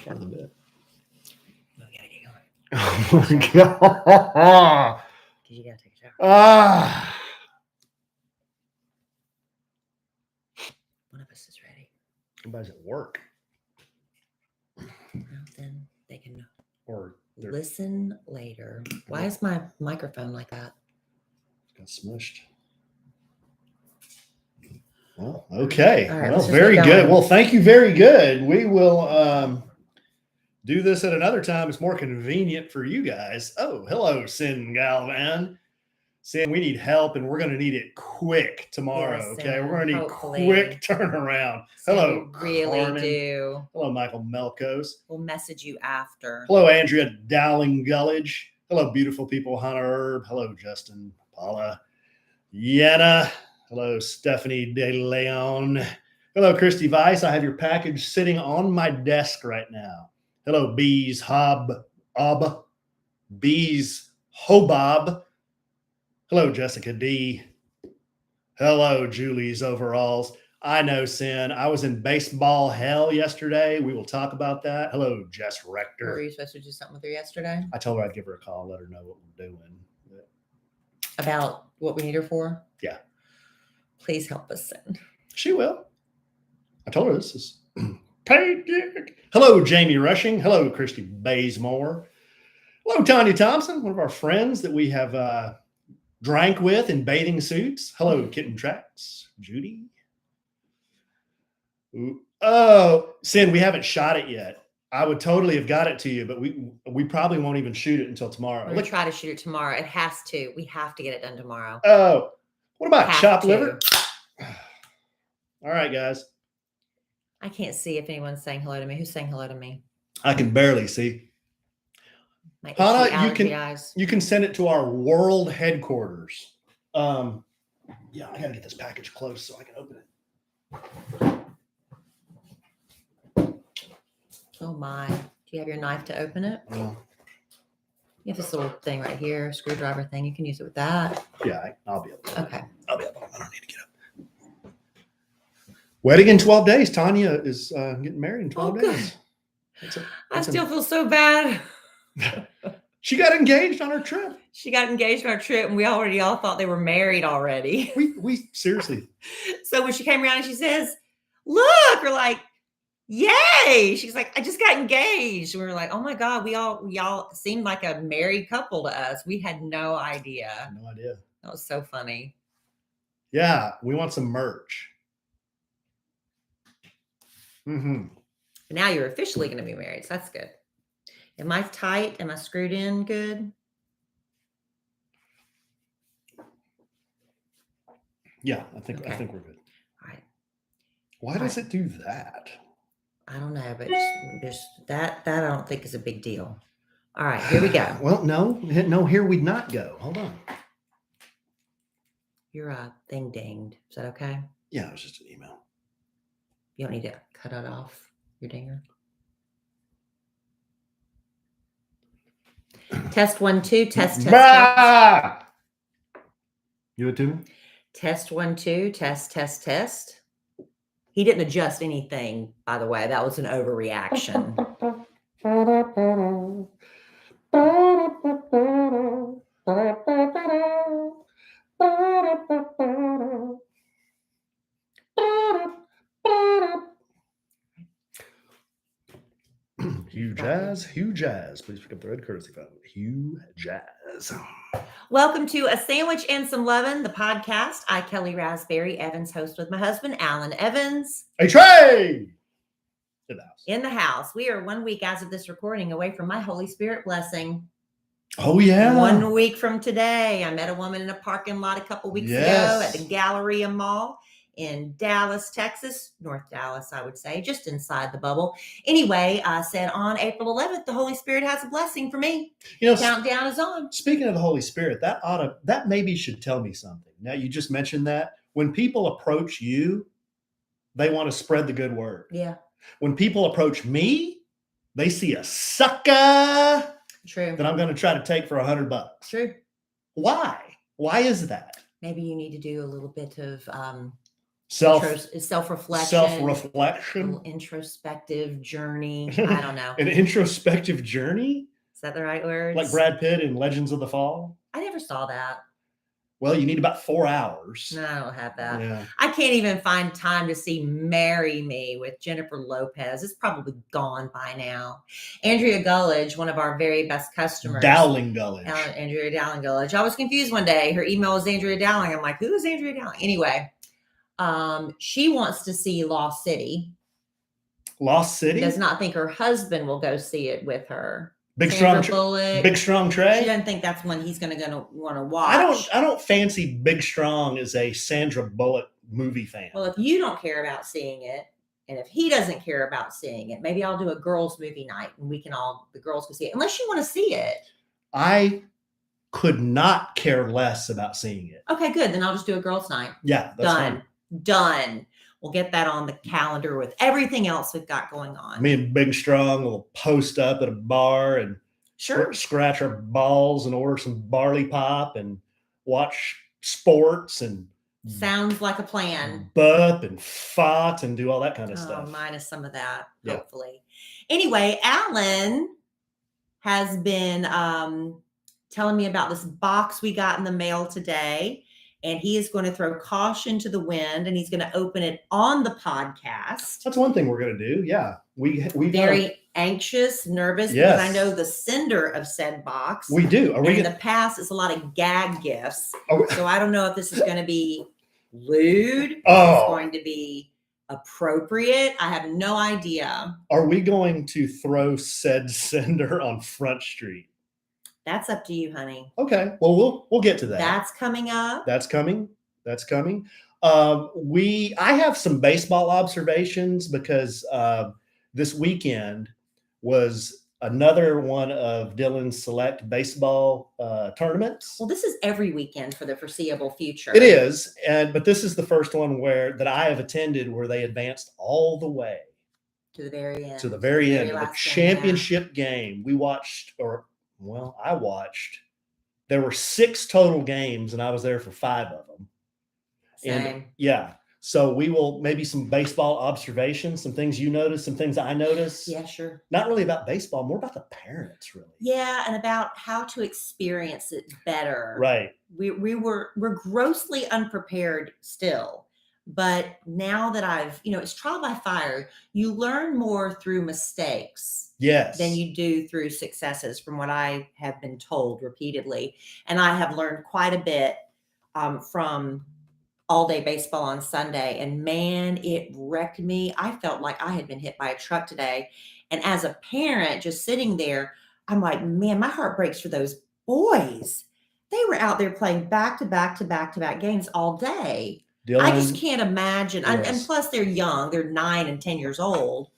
Part of the bit. We gotta get going. Oh my god. Because you gotta take a shower. One of us is ready. Everybody's at work. Well, then they can Or listen later. Why is my microphone like that? got smushed. Well, okay. All right, well, let's just very get good. going. Well, thank you. Very good. We will do this at another time. It's more convenient for you guys. Oh, hello, Sin Galvan. Sin, we need help, and we're going to need it quick tomorrow. Yes, okay, Sin, we're going to need hopefully. quick turnaround. Sin, Hello, we really Carmen. do. Hello, Michael Melkos. We'll message you after. Hello, Andrea Dowling Gullidge. Hello, beautiful people. Hannah Herb. Hello, Justin, Paula, Yenna. Hello, Stephanie De Leon. Hello, Christy Weiss. I have your package sitting on my desk right now. Hello, Bees Ob. Bees Hobob. Hello, Jessica D. Hello, Julie's Overalls. I know, Sin. I was in baseball hell yesterday. We will talk about that. Hello, Jess Rector. Were you supposed to do something with her yesterday? I told her I'd give her a call, let her know what we're doing. About what we need her for? Yeah. Please help us, Sin. She will. I told her this is paid dick. Hello, Jamie Rushing. Hello, Christy Bazemore. Hello, Tanya Thompson, one of our friends that we have drank with in bathing suits. Hello, Kitten Tracks. Judy. Ooh. Oh, Sin, we haven't shot it yet. I would totally have got it to you, but we probably won't even shoot it until tomorrow. We're going to try to shoot it tomorrow. It has to. We have to get it done tomorrow. Oh, what about chopped to. liver? All right, guys. I can't see if anyone's saying hello to me. Who's saying hello to me? I can barely see. My itchy Hannah, allergy eyes. you can send it to our world headquarters. Yeah, I gotta get this package close so I can open it. Oh my. Do you have your knife to open it? Well, You have this little thing right here, screwdriver thing. You can use it with that. yeah, I'll be able to. Okay. I'll be able to. I don't need to get up. Wedding in 12 days. Tanya is getting married in 12 days. I still feel so bad. She got engaged on her trip. She got engaged on our trip, and we already all thought they were married already. We seriously. So when she came around and she says, "Look," we're like, "Yay!" She's like, "I just got engaged." And we were like, "Oh my God, we all seemed like a married couple to us." We had no idea. No idea. That was so funny. Yeah, we want some merch. Mm-hmm. But now you're officially going to be married, so that's good. Am I tight? Am I screwed in good? Yeah, I think we're good. All right. Why does it do that? I don't know, but just that I don't think is a big deal. All right, here we go. Well, no, here we'd not go. Hold on. Your thing dinged. Is that okay? Yeah, it was just an email. You don't need to cut it off, your dinger. Test 1 2. Test. You it to me? Test 1 2. Test. He didn't adjust anything, by the way. That was an overreaction. Hugh Jazz. Please pick up the red courtesy phone. Hugh Jazz. Welcome to A Sandwich and Some Lovin', the podcast. I, Kellie Rasberry Evans, host with my husband, Alan Evans. Hey, Trey! In the house. We are 1 week as of this recording away from my Holy Spirit blessing. Oh, yeah. 1 week from today. I met a woman in a parking lot a couple weeks ago at the Galleria Mall in Dallas, Texas, North Dallas, I would say, just inside the bubble. Anyway, I said on April 11th, the Holy Spirit has a blessing for me. Countdown is on. Speaking of the Holy Spirit, that maybe should tell me something. Now, you just mentioned that. When people approach you, they want to spread the good word. Yeah. When people approach me, they see a sucker. True. That I'm going to try to take for $100. True. Why? Why is that? Maybe you need to do a little bit of self-reflection, self-reflection, introspective journey. I don't know. An introspective journey. Is that the right word? Like Brad Pitt in Legends of the Fall. I never saw that. Well, you need about 4 hours. No, I don't have that. Yeah. I can't even find time to see Marry Me with Jennifer Lopez. It's probably gone by now. Andrea Gullidge, one of our very best customers. Dowling Gullidge. Andrea Dowling Gullidge. I was confused one day. Her email was Andrea Dowling. I'm like, who is Andrea Dowling? Anyway, she wants to see Lost City. Lost City? Does not think her husband will go see it with her. Big Sandra strong Bullock. Big Strong Trey. She doesn't think that's one he's going to want to watch. I don't fancy Big Strong as a Sandra Bullock movie fan. Well, if you don't care about seeing it, and if he doesn't care about seeing it, maybe I'll do a girls' movie night and the girls can see it. Unless you want to see it. I could not care less about seeing it. Okay, good. Then I'll just do a girls' night. Yeah, that's fine. Done. We'll get that on the calendar with everything else we've got going on. Me and Big Strong will post up at a bar and scratch our balls and order some barley pop and watch sports and sounds like a plan. Butt and fought and do all that kind of stuff. Minus some of that, hopefully. Anyway, Alan has been telling me about this box we got in the mail today. And he is going to throw caution to the wind, and he's going to open it on the podcast. That's one thing we're going to do. Yeah, we very anxious, nervous, because I know the sender of said box. We do. In the past, it's a lot of gag gifts. So I don't know if this is going to be lewd. If it's going to be appropriate. I have no idea. Are we going to throw said sender on Front Street? That's up to you, honey. Okay. Well, we'll get to that. That's coming up. That's coming. I have some baseball observations because this weekend was another one of Dylan's select baseball tournaments. Well, this is every weekend for the foreseeable future. It is, but this is the first one that I have attended where they advanced all the way to the very end. To the very end of the championship game. I watched. There were 6 total games, and I was there for 5 of them. Same. And so we will maybe some baseball observations, some things you notice, some things I notice. Yeah, sure. Not really about baseball, more about the parents, really. Yeah, and about how to experience it better. Right. We're grossly unprepared still. But now that it's trial by fire, you learn more through mistakes. Yes. Than you do through successes, from what I have been told repeatedly. And I have learned quite a bit from all day baseball on Sunday. And man, it wrecked me. I felt like I had been hit by a truck today. And as a parent, just sitting there, I'm like, man, my heart breaks for those boys. They were out there playing back-to-back games all day. Dylan, I just can't imagine. Yes. And plus, they're young. They're 9 and 10 years old.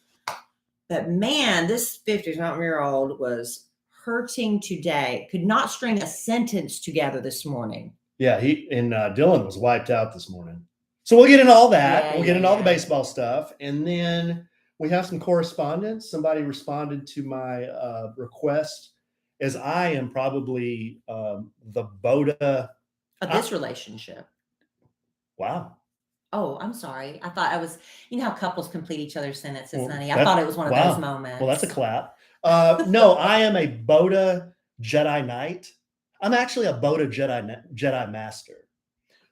But man, this 50-something-year-old was hurting today. Could not string a sentence together this morning. Yeah, Dylan was wiped out this morning. So we'll get into all that. We'll get into all the baseball stuff. And then we have some correspondence. Somebody responded to my request, as I am probably the Boda. Of this relationship. Wow. Oh, I'm sorry. I thought I was, how couples complete each other's sentences, honey. I thought it was one of those moments. Well, that's a clap. No, I am a Boda Jedi Knight. I'm actually a Boda Jedi Master.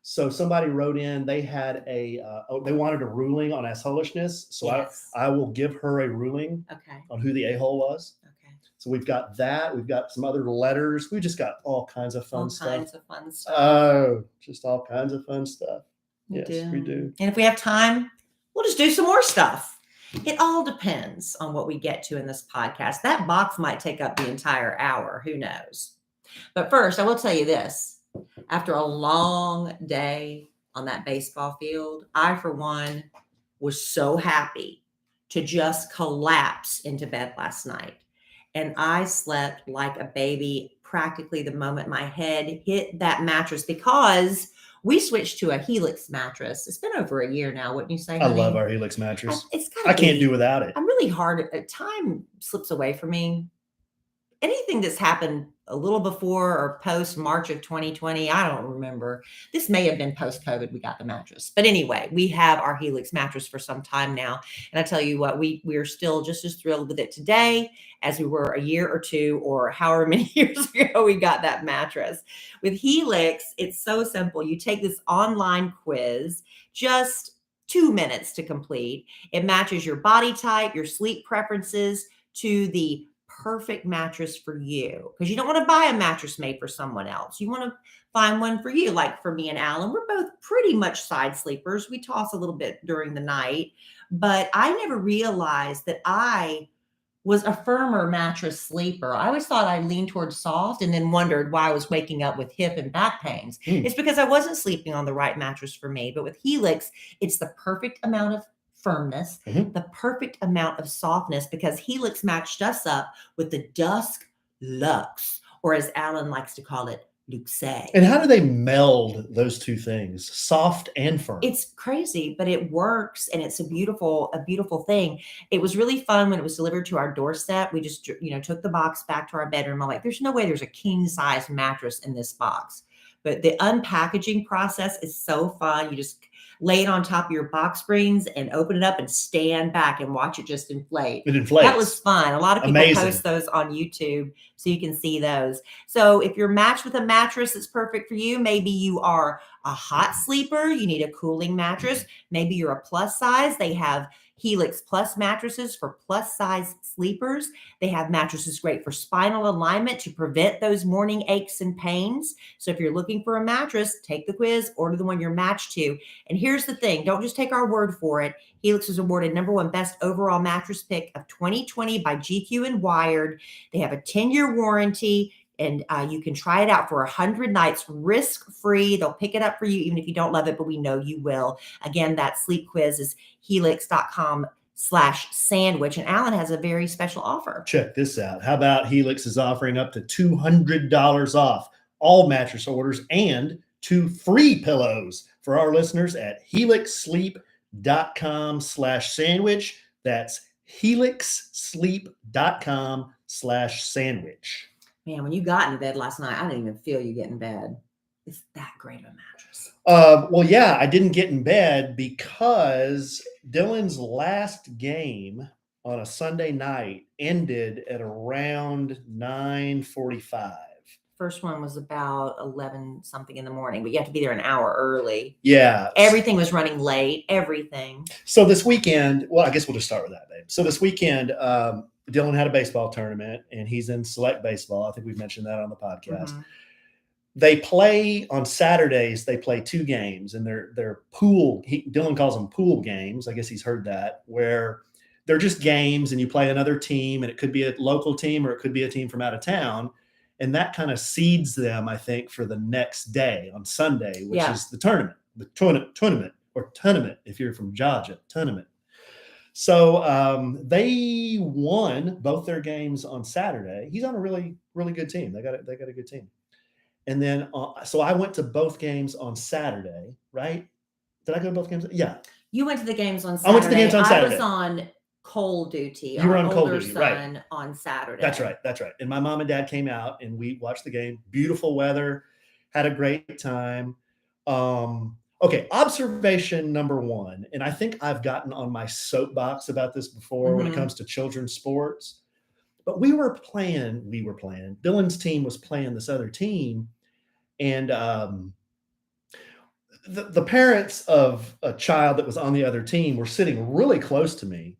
So somebody wrote in, they had they wanted a ruling on assholishness. So yes. I will give her a ruling on who the a-hole was. Okay. So we've got that. We've got some other letters. We just got all kinds of fun stuff. Oh, just all kinds of fun stuff. Yes, we do. And if we have time, we'll just do some more stuff. It all depends on what we get to in this podcast. That box might take up the entire hour. Who knows? But first, I will tell you this. After a long day on that baseball field, I, for one, was so happy to just collapse into bed last night. And I slept like a baby practically the moment my head hit that mattress, because we switched to a Helix mattress. It's been over a year now, wouldn't you say, honey? I love our Helix mattress. It's I can't do without it. I'm really hard. Time slips away from me. anything that's happened a little before or post March of 2020, I don't remember. This may have been post COVID. We got the mattress, but anyway, we have our Helix mattress for some time now, and I tell you what, we are still just as thrilled with it today as we were a year or two or however many years ago we got that mattress. With Helix, it's so simple. You take this online quiz, just 2 minutes to complete. It matches your body type, your sleep preferences to the perfect mattress for you, because you don't want to buy a mattress made for someone else. You want to find one for you. Like for me and Alan, we're both pretty much side sleepers. We toss a little bit during the night, but I never realized that I was a firmer mattress sleeper. I always thought I leaned towards soft and then wondered why I was waking up with hip and back pains. It's because I wasn't sleeping on the right mattress for me. But with Helix, it's the perfect amount of firmness, the perfect amount of softness, because Helix matched us up with the Dusk Luxe, or as Alan likes to call it, Luxe. And how do they meld those two things, soft and firm? It's crazy, but it works, and it's a beautiful thing. It was really fun when it was delivered to our doorstep. We just, took the box back to our bedroom. I'm like, there's no way there's a king size mattress in this box. But the unpackaging process is so fun. You just lay it on top of your box springs and open it up and stand back and watch it just inflate. It inflates. That was fun. A lot of people post those on YouTube so you can see those. So if you're matched with a mattress that's perfect for you, maybe you are a hot sleeper, you need a cooling mattress. Maybe you're a plus size. They have Helix Plus mattresses for plus size sleepers. They have mattresses great for spinal alignment to prevent those morning aches and pains. So if you're looking for a mattress, take the quiz, order the one you're matched to. And here's the thing, don't just take our word for it. Helix was awarded #1 best overall mattress pick of 2020 by GQ and Wired. They have a 10-year warranty. And you can try it out for 100 nights risk-free. They'll pick it up for you even if you don't love it, but we know you will. Again, that sleep quiz is helix.com/sandwich. And Alan has a very special offer. Check this out. How about Helix is offering up to $200 off all mattress orders and 2 free pillows for our listeners at helixsleep.com/sandwich. That's helixsleep.com/sandwich. Man, when you got into bed last night, I didn't even feel you get in bed. It's that great of a mattress. Well, yeah, I didn't get in bed because Dylan's last game on a Sunday night ended at around 9:45. First one was about 11 something in the morning, but you have to be there an hour early. Yeah. Everything was running late, everything. So this weekend, well, I guess we'll just start with that, babe. So this weekend, Dylan had a baseball tournament, and he's in select baseball. I think we've mentioned that on the podcast. They play on Saturdays. They play 2 games, and they're pool. Dylan calls them pool games. I guess he's heard that, where they're just games, and you play another team, and it could be a local team or it could be a team from out of town, and that kind of seeds them, I think, for the next day on Sunday, which is the tournament, tournament. If you're from Georgia, tournament. So they won both their games on Saturday. He's on a really, really good team. They got a good team. And then, so I went to both games on Saturday, right? Did I go to both games? Yeah. You went to the games on Saturday. I went to the games on Saturday. I was on coal duty. You were on coal duty, right? On Saturday. That's right. And my mom and dad came out, and we watched the game. Beautiful weather. Had a great time. Okay, observation number 1, and I think I've gotten on my soapbox about this before when it comes to children's sports, but we were playing, Dylan's team was playing this other team, and the parents of a child that was on the other team were sitting really close to me,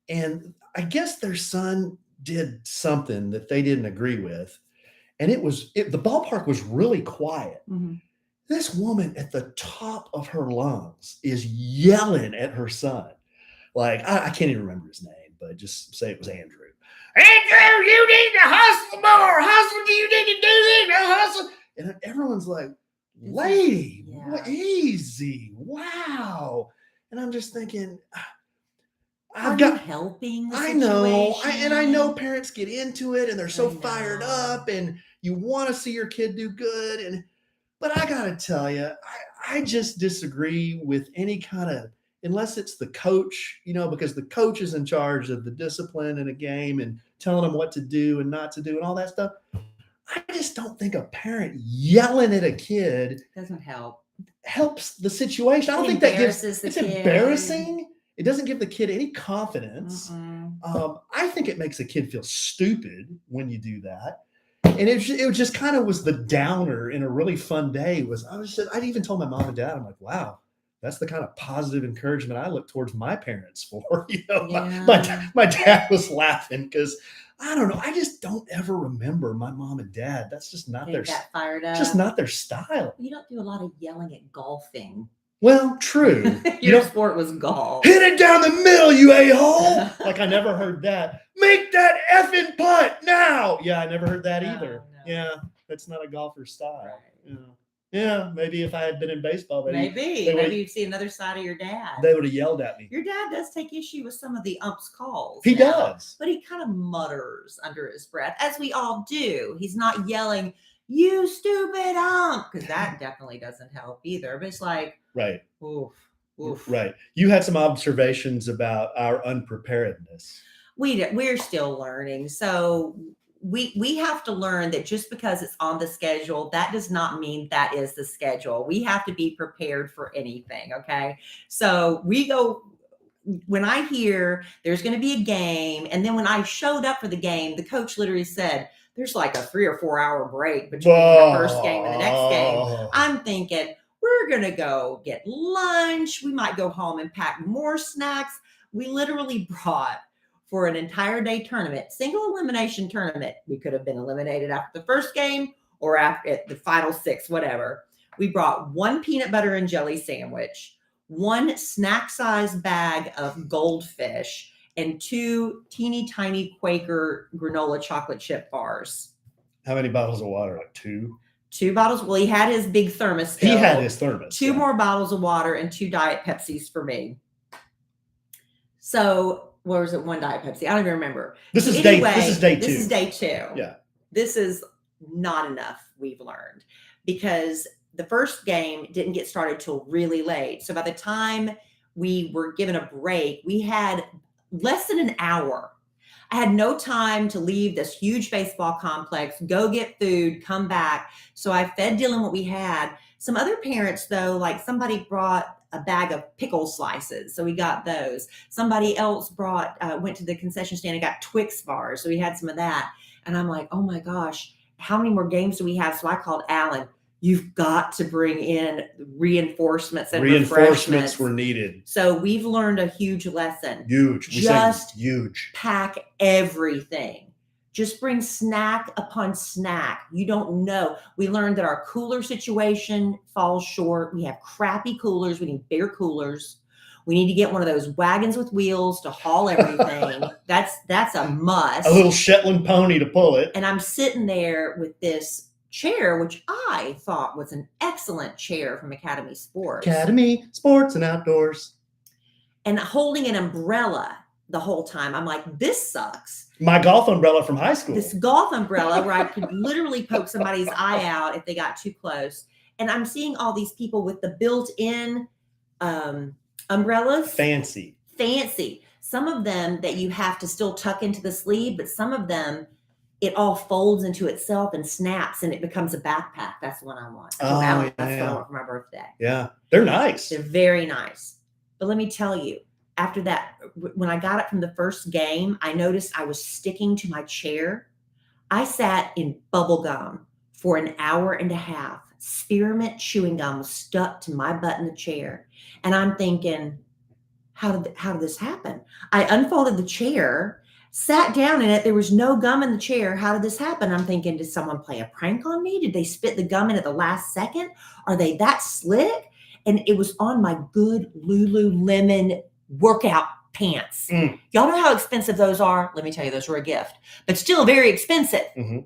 and I guess their son did something that they didn't agree with, and the ballpark was really quiet. This woman at the top of her lungs is yelling at her son. Like, I can't even remember his name, but just say it was Andrew. Andrew, you need to hustle more. Hustle, you need to do this, hustle. And everyone's like, lady, easy. Wow. And I'm just thinking, I've got helping. I know. I know parents get into it and they're so fired up and you want to see your kid do good. But I got to tell you, I just disagree with any kind of unless it's the coach, because the coach is in charge of the discipline in a game and telling them what to do and not to do and all that stuff. I just don't think a parent yelling at a kid doesn't help. Helps the situation. I don't think that gives. It's kid. Embarrassing. It doesn't give the kid any confidence. I think it makes a kid feel stupid when you do that. And it just kind of was the downer in a really fun day. I even told my mom and dad, I'm like, wow, that's the kind of positive encouragement I look towards my parents for. My dad was laughing because I don't know. I just don't ever remember my mom and dad. That's just not their fired up. Just not their style. You don't do a lot of yelling at golfing. Well, true. Your sport was golf. Hit it down the middle, you a-hole. Like I never heard that. Make that effing putt now. Yeah, I never heard that either. No. Yeah, that's not a golfer's style. Right. Yeah, maybe if I had been in baseball, maybe you'd see another side of your dad. They would have yelled at me. Your dad does take issue with some of the ump's calls. He does. But he kind of mutters under his breath, as we all do. He's not yelling, "You stupid ump," because that definitely doesn't help either. But it's like, right. Oof. Right. You had some observations about our unpreparedness. We're still learning. So we have to learn that just because it's on the schedule, that does not mean that is the schedule. We have to be prepared for anything. Okay. So when I hear there's going to be a game, and then when I showed up for the game, the coach literally said, there's like a 3 or 4 hour break between the first game and the next game. I'm thinking, we're going to go get lunch. We might go home and pack more snacks. We literally brought, for an entire day tournament, single elimination tournament, we could have been eliminated after the first game or after the final 6, whatever. We brought 1 peanut butter and jelly sandwich, 1 snack-sized bag of goldfish, and 2 teeny tiny Quaker granola chocolate chip bars. How many bottles of water? Like 2? 2 bottles. Well, he had his big thermos still. He had his thermos. 2 more bottles of water and 2 Diet Pepsis for me. So, where was it? 1 Diet Pepsi. I don't even remember. This is day 2. This is day 2. Yeah. This is not enough, we've learned, because the first game didn't get started till really late. So by the time we were given a break, we had less than an hour. I had no time to leave this huge baseball complex, go get food, come back. So I fed Dylan what we had. Some other parents, though, like somebody brought a bag of pickle slices. So we got those. Somebody else went to the concession stand and got Twix bars. So we had some of that. And I'm like, oh my gosh, how many more games do we have? So I called Alan. You've got to bring in reinforcements and reinforcements were needed. So we've learned a huge lesson. Huge. Just huge. Pack everything. Just bring snack upon snack. You don't know. We learned that our cooler situation falls short. We have crappy coolers. We need bigger coolers. We need to get one of those wagons with wheels to haul everything. That's a must. A little Shetland pony to pull it. And I'm sitting there with this chair, which I thought was an excellent chair from Academy Sports. Academy Sports and Outdoors. And holding an umbrella the whole time. I'm like, this sucks. My golf umbrella from high school. This golf umbrella where I could literally poke somebody's eye out if they got too close. And I'm seeing all these people with the built-in umbrellas. Fancy. Some of them that you have to still tuck into the sleeve, but some of them, it all folds into itself and snaps and it becomes a backpack. That's the one I want. That's what I want for my birthday. Yeah. They're nice. They're very nice. But let me tell you, after that, when I got up from the first game, I noticed I was sticking to my chair. I sat in bubble gum for an hour and a half. Spearmint chewing gum was stuck to my butt in the chair. And I'm thinking, how did this happen? I unfolded the chair, sat down in it. There was no gum in the chair. How did this happen? I'm thinking, did someone play a prank on me? Did they spit the gum in at the last second? Are they that slick? And it was on my good Lululemon workout pants. Y'all know how expensive those are? Let me tell you, those were a gift, but still very expensive. Mm-hmm.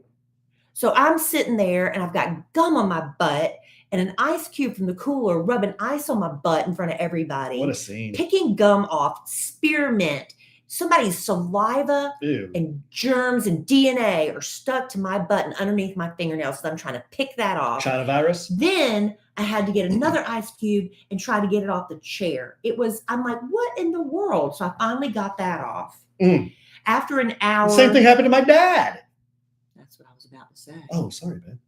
So I'm sitting there and I've got gum on my butt and an ice cube from the cooler rubbing ice on my butt in front of everybody. What a scene. Picking gum off, spearmint, somebody's saliva Ew. and germs and DNA are stuck to my butt and underneath my fingernails. So I'm trying to pick that off. China virus. Then I had to get another ice cube and try to get it off the chair. I'm like, what in the world? So I finally got that off. After an hour. The same thing happened to my dad. That's what I was about to say. Oh, sorry, man.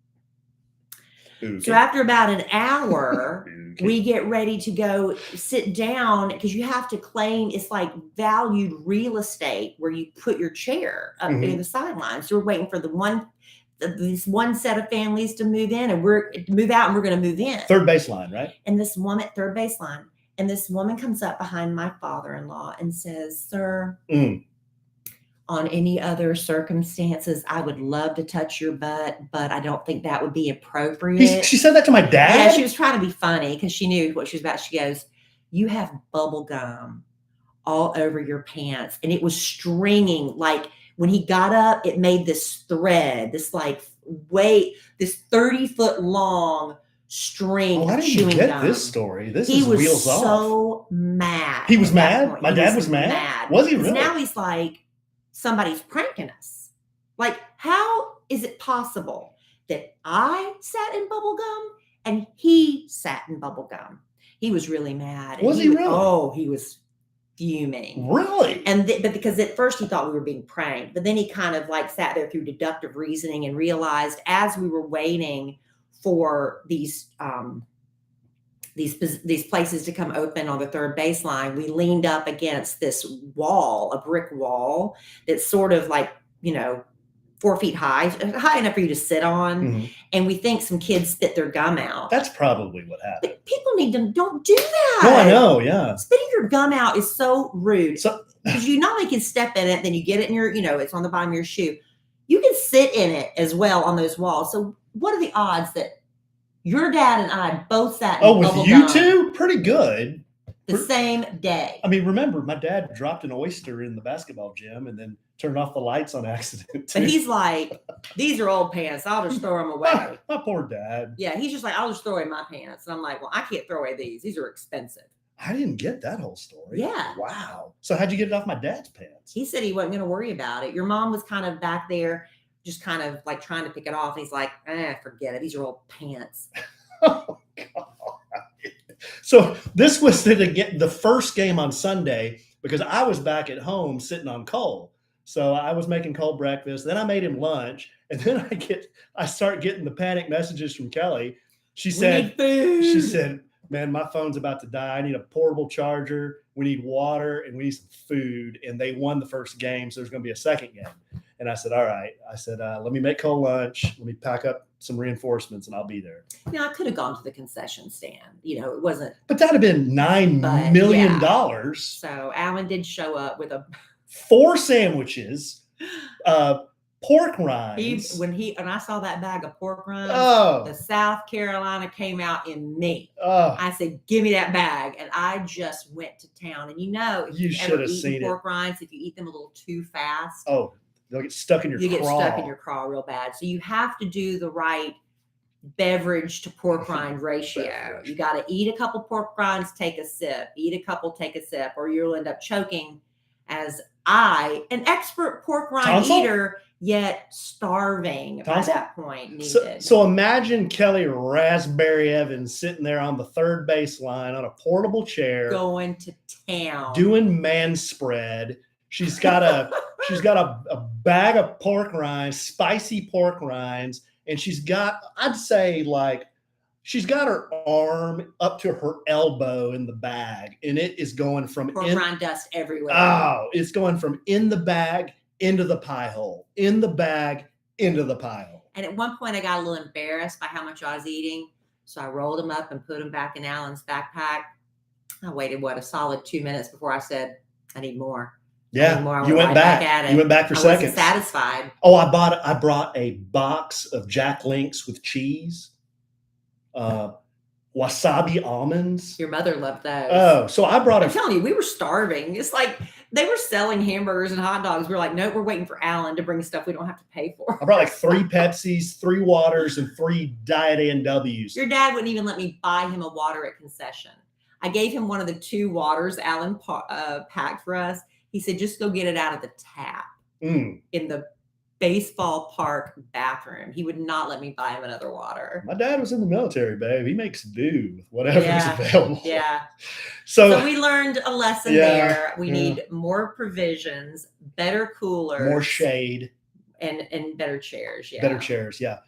Okay. So after about an hour, we get ready to go sit down because you have to claim it's like valued real estate where you put your chair up near the sidelines. So we're waiting for this one set of families to move in and we're move out and we're going to move in. Third baseline, right? And this woman, third baseline, and this woman comes up behind my father-in-law and says, "Sir, on any other circumstances, I would love to touch your butt, but I don't think that would be appropriate." She said that to my dad? Yeah, she was trying to be funny because she knew what she was about. She goes, "You have bubble gum all over your pants." And it was stringing. Like when he got up, it made this thread, this 30-foot long string Oh, I of didn't chewing get gum. this story. This He is was wheels off. so mad. He was at that mad? point. My He dad was mad? Was he 'Cause really? Now he's like, somebody's pranking us. Like, how is it possible that I sat in bubble gum and he sat in bubble gum? He was really mad. Was he really? Oh, he was fuming. Really? And but because at first he thought we were being pranked, but then he kind of like sat there through deductive reasoning and realized as we were waiting for these places to come open on the third baseline, we leaned up against this wall, a brick wall that's sort of like, 4 feet high enough for you to sit on. And we think some kids spit their gum out. That's probably what happened. But people don't do that. No, I know. Yeah. Spitting your gum out is so rude. So, because you not only can step in it, then you get it in your, it's on the bottom of your shoe. You can sit in it as well on those walls. So what are the odds that your dad and I both sat in with bubble you gum two? Pretty good. the same day? I mean, remember, my dad dropped an oyster in the basketball gym and then turned off the lights on accident. Too. But he's like, these are old pants. I'll just throw them away. My poor dad. Yeah, he's just like, I'll just throw away my pants. And I'm like, well, I can't throw away these. These are expensive. I didn't get that whole story. Yeah. Wow. So how'd you get it off my dad's pants? He said he wasn't going to worry about it. Your mom was kind of back there, just kind of like trying to pick it off. And he's like, forget it. These are old pants. Oh, God. So this was the first game on Sunday because I was back at home sitting on Cole. So I was making Cole breakfast. Then I made him lunch. And then I start getting the panic messages from Kellie. She said, "Man, my phone's about to die. I need a portable charger. We need water and we need some food." And they won the first game. So there's going to be a second game. And I said, all right. I said, let me make Cole lunch. Let me pack up some reinforcements and I'll be there. Now, I could have gone to the concession stand. It wasn't. But that'd have been $9 million. Yeah. So Alan did show up with 4 sandwiches, pork rinds. When I saw that bag of pork rinds, the South Carolina came out in me. Oh. I said, "Give me that bag," and I just went to town. And if you should have seen pork rinds, if you eat them a little too fast, they'll get stuck in your craw. You get stuck in your craw real bad. So you have to do the right beverage to pork rind ratio. You got to eat a couple pork rinds, take a sip. Eat a couple, take a sip, or you'll end up choking. As an expert pork rind eater, yet starving by that point. So imagine Kellie Rasberry Evans sitting there on the third baseline on a portable chair, going to town, doing man spread. She's got a bag of pork rinds, spicy pork rinds, and she's got her arm up to her elbow in the bag, and it is going from pork rind dust everywhere. Oh, it's going from in the bag into the pie hole, in the bag into the pie hole. And at one point, I got a little embarrassed by how much I was eating, so I rolled them up and put them back in Alan's backpack. I waited a solid 2 minutes before I said, "I need more." Yeah, you went back. You went back for seconds. I wasn't satisfied. Oh, I brought a box of Jack Links with cheese. Wasabi almonds. Your mother loved those. Oh, so I brought I'm telling you, we were starving. It's like they were selling hamburgers and hot dogs. We were like, no, we're waiting for Alan to bring stuff we don't have to pay for. I brought 3 Pepsis, 3 waters, and 3 Diet A&Ws. Your dad wouldn't even let me buy him a water at concession. I gave him one of the 2 waters Alan packed for us. He said, just go get it out of the tap Mm. in the baseball park bathroom. He would not let me buy him another water. My dad was in the military, babe. He makes do with whatever's Yeah. available. Yeah. So we learned a lesson Yeah, there. We yeah. need more provisions, better coolers, more shade, and better chairs. Yeah. better chairs. Yeah.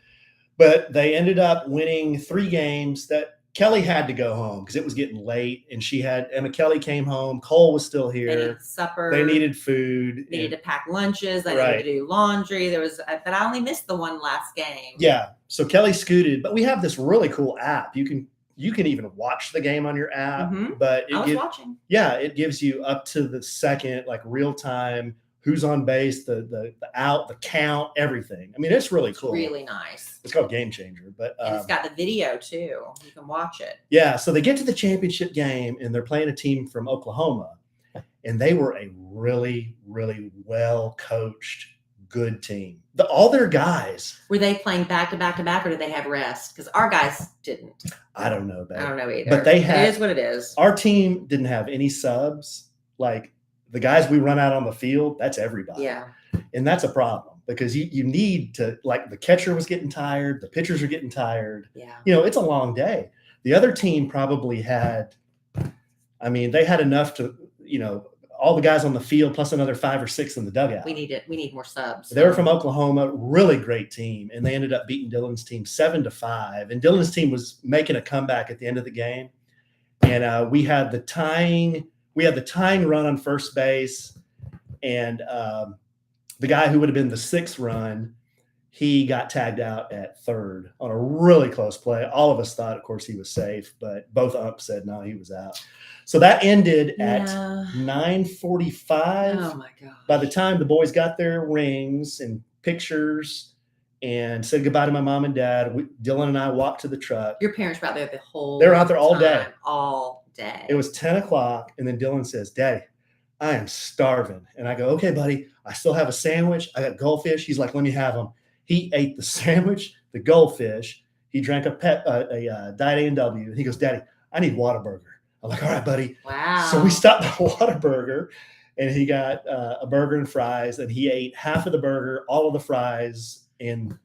But they ended up winning 3 games. That Kellie had to go home because it was getting late, and Emma Kellie came home. Cole was still They here. needed supper. They needed food. Needed to pack lunches. They Right. needed to do laundry. But I only missed the one last game. Yeah. So Kellie scooted, but we have this really cool app. You can even watch the game on your app. Mhm. But I was watching. Yeah, it gives you up to the second, like real time, who's on base, the out, the count, everything. I mean, it's really cool. Really nice. It's called Game Changer, but And it's got the video too. You can watch it. yeah. So they get to the championship game, and they're playing a team from Oklahoma, and they were a really, really well coached, good team. All their guys. Were they playing back to back to back, or did they have rest? Because our guys didn't. I don't know, babe. I don't know either. But they had. It is what it is. Our team didn't have any subs. Like the guys we run out on the field, that's everybody. Yeah. And that's a problem because you need to, like, the catcher was getting tired, the pitchers are getting tired. Yeah. It's a long day. The other team probably had, they had enough to, all the guys on the field plus another 5 or 6 in the dugout. We need more subs. They were from Oklahoma, really great team, and they ended up beating Dylan's team 7-5. And Dylan's team was making a comeback at the end of the game, and we had the tying run on first base, and the guy who would have been the 6th run, he got tagged out at third on a really close play. All of us thought, of course, he was safe, but both umps said no, he was out. So that ended at 9:45. Oh my God. By the time the boys got their rings and pictures and said goodbye to my mom and dad, Dylan and I walked to the truck. Your parents were out there the whole They were out there all time, day. All day. It was 10 o'clock, and then Dylan says, Daddy, I am starving. And I go, okay, buddy, I still have a sandwich. I got goldfish. He's like, let me have them. He ate the sandwich, the goldfish. He drank a Diet A&W. And he goes, Daddy, I need Whataburger. I'm like, all right, buddy. Wow. So we stopped at Whataburger, and he got a burger and fries, and he ate half of the burger, all of the fries, and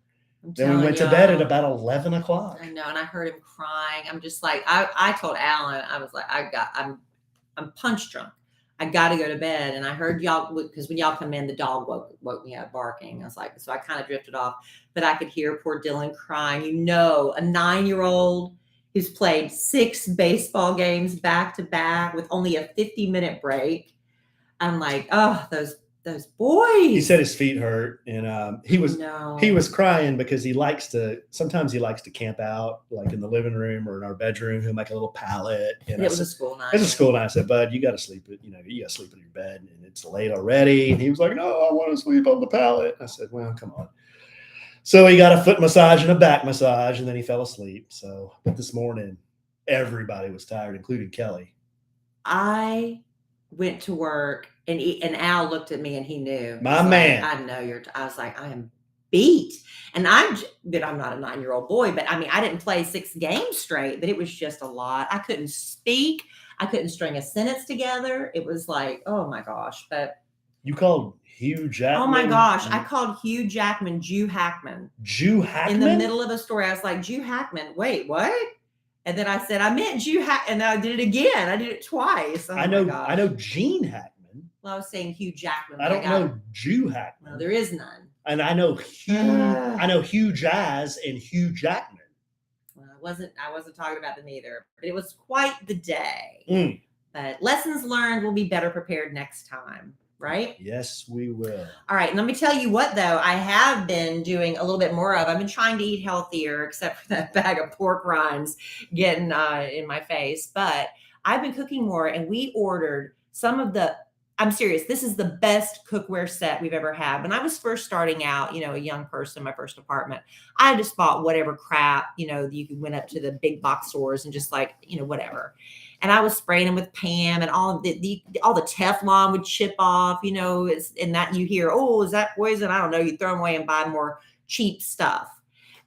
then we went to bed at about 11 o'clock. I know, and I heard him crying. I'm just like, I told Alan, I was like, I'm punch drunk. I got to go to bed. And I heard y'all, because when y'all come in, the dog woke me up barking. I was like, so I kind of drifted off, but I could hear poor Dylan crying. A 9-year-old who's played 6 baseball games back to back with only a 50-minute break. I'm like, oh, those boys. He said his feet hurt, and he was crying because sometimes he likes to camp out, like in the living room or in our bedroom. He'll make a little pallet. And it was a school night. It was a school night. I said, Bud, you got to sleep. You got to sleep in your bed, and it's late already. And he was like, no, I want to sleep on the pallet. I said, well, come on. So he got a foot massage and a back massage, and then he fell asleep. So, but this morning, everybody was tired, including Kellie. I went to work, and Al looked at me, and he knew. My man. I know I was like, I am beat. And I'm not a 9-year-old boy, but I didn't play 6 games straight, but it was just a lot. I couldn't speak. I couldn't string a sentence together. It was like, oh my gosh. But you called Hugh Jackman? Oh my gosh. I called Hugh Jackman Jew Hackman. Jew Hackman? In the middle of a story. I was like, Jew Hackman. Wait, what? And then I said, I meant Jew Hackman. And then I did it again. I did it twice. Oh I know Gene Hackman. Well, I was saying Hugh Jackman. I don't know Jew Hackman. No, there is none. And I know Hugh Jazz and Hugh Jackman. Well, I wasn't talking about them either, but it was quite the day. But lessons learned, we'll be better prepared next time, right? Yes, we will. All right. Let me tell you what, though, I have been doing a little bit more of. I've been trying to eat healthier, except for that bag of pork rinds getting in my face. But I've been cooking more, and we ordered some of the, I'm serious, this is the best cookware set we've ever had. When I was first starting out, a young person in my first apartment, I just bought whatever crap, you went up to the big box stores and just like, whatever. And I was spraying them with Pam, and all the Teflon would chip off, and that you hear, oh, is that poison? I don't know. You throw them away and buy more cheap stuff.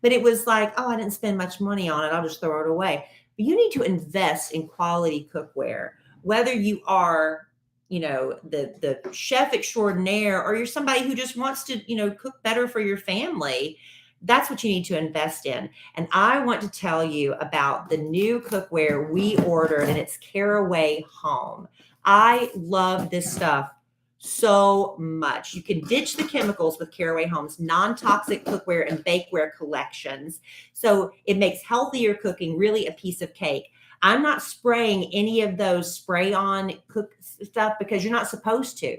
But it was like, oh, I didn't spend much money on it. I'll just throw it away. But you need to invest in quality cookware, whether you are the chef extraordinaire, or you're somebody who just wants to, cook better for your family, that's what you need to invest in. And I want to tell you about the new cookware we ordered, and it's Caraway Home. I love this stuff so much. You can ditch the chemicals with Caraway Home's non-toxic cookware and bakeware collections. So it makes healthier cooking really a piece of cake. I'm not spraying any of those spray-on cook stuff because you're not supposed to.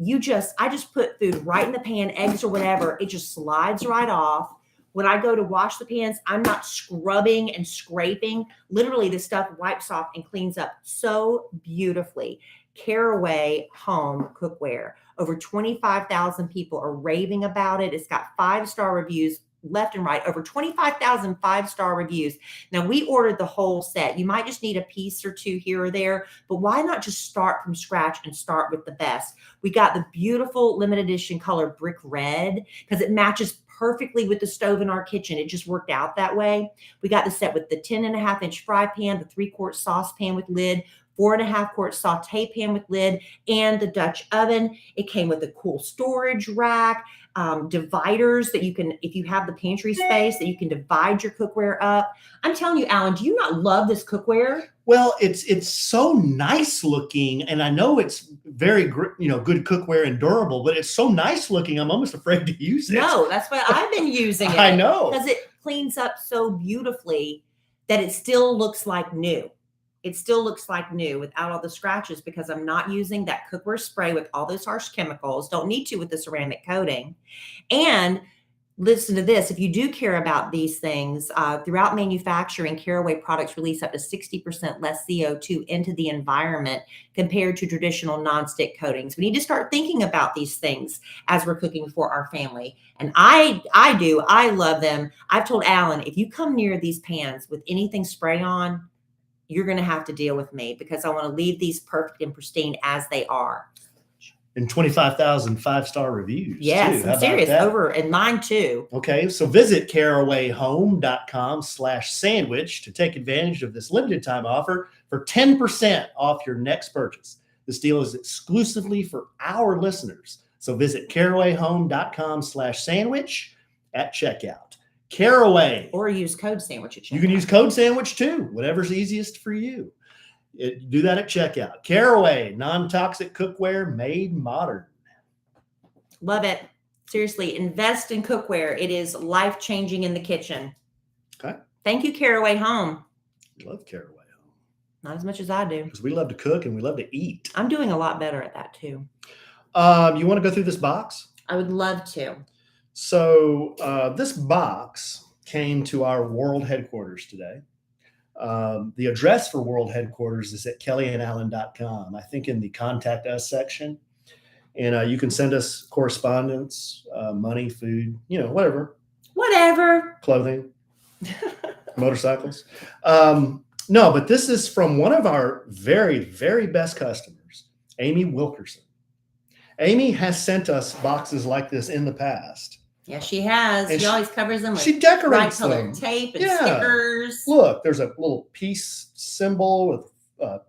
I just put food right in the pan, eggs or whatever. It just slides right off. When I go to wash the pans, I'm not scrubbing and scraping. Literally, this stuff wipes off and cleans up so beautifully. Caraway Home cookware. Over 25,000 people are raving about it. It's got 5-star reviews left and right. Over 25,000 5-star reviews. Now, we ordered the whole set. You might just need a piece or two here or there, but why not just start from scratch and start with the best? We got the beautiful limited edition color brick red because it matches perfectly with the stove in our kitchen. It just worked out that way. We got the set with the 10.5-inch fry pan, the 3-quart saucepan with lid, 4.5-quart saute pan with lid, and the Dutch oven. It came with a cool storage rack, dividers that you can, if you have the pantry space, that you can divide your cookware up. I'm telling you, Alan, do you not love this cookware? Well, it's so nice looking, and I know it's very good cookware and durable, but it's so nice looking. I'm almost afraid to use it. No, that's why I've been using it. I know, because it cleans up so beautifully that it still looks like new. It still looks like new without all the scratches because I'm not using that cookware spray with all those harsh chemicals. Don't need to with the ceramic coating. And listen to this. If you do care about these things, throughout manufacturing, Caraway products release up to 60% less CO2 into the environment compared to traditional nonstick coatings. We need to start thinking about these things as we're cooking for our family. And I love them. I've told Alan, if you come near these pans with anything spray on, you're going to have to deal with me because I want to leave these perfect and pristine as they are. And 25,000 5-star reviews. Yes, too. I'm serious. And mine too. Okay, so visit carawayhome.com/sandwich to take advantage of this limited time offer for 10% off your next purchase. This deal is exclusively for our listeners. So visit carawayhome.com/sandwich at checkout. Caraway. Or use code sandwich at checkout. You can use code sandwich too, whatever's easiest for you. Do that at checkout. Caraway, non-toxic cookware made modern. Love it. Seriously, invest in cookware. It is life-changing in the kitchen. Okay. Thank you, Caraway Home. Love Caraway Home. Not as much as I do. Because we love to cook and we love to eat. I'm doing a lot better at that too. You want to go through this box? I would love to. So this box came to our world headquarters today. The address for world headquarters is at kellyandalan.com. I think in the contact us section. And you can send us correspondence, money, food, whatever. Whatever. Clothing, motorcycles. No, but this is from one of our very, very best customers, Amy Wilkerson. Amy has sent us boxes like this in the past. Yeah, she has. And she always covers them with she decorates bright them. colored tape and stickers. Look, there's a little peace symbol with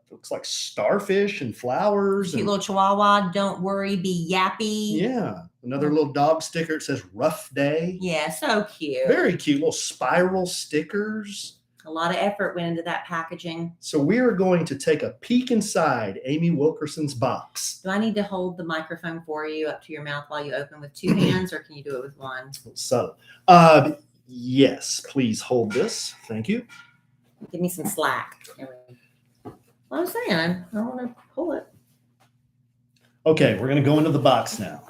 looks like starfish and flowers. Cute little chihuahua. Don't worry, be yappy. Yeah. Another little dog sticker. It says rough day. Yeah, so cute. Very cute. Little spiral stickers. A lot of effort went into that packaging. So we are going to take a peek inside Amy Wilkerson's box. Do I need to hold the microphone for you up to your mouth while you open with 2 hands, or can you do it with one? So, yes, please hold this. Thank you. Give me some slack. Well, I'm saying I don't want to pull it. Okay, we're going to go into the box now.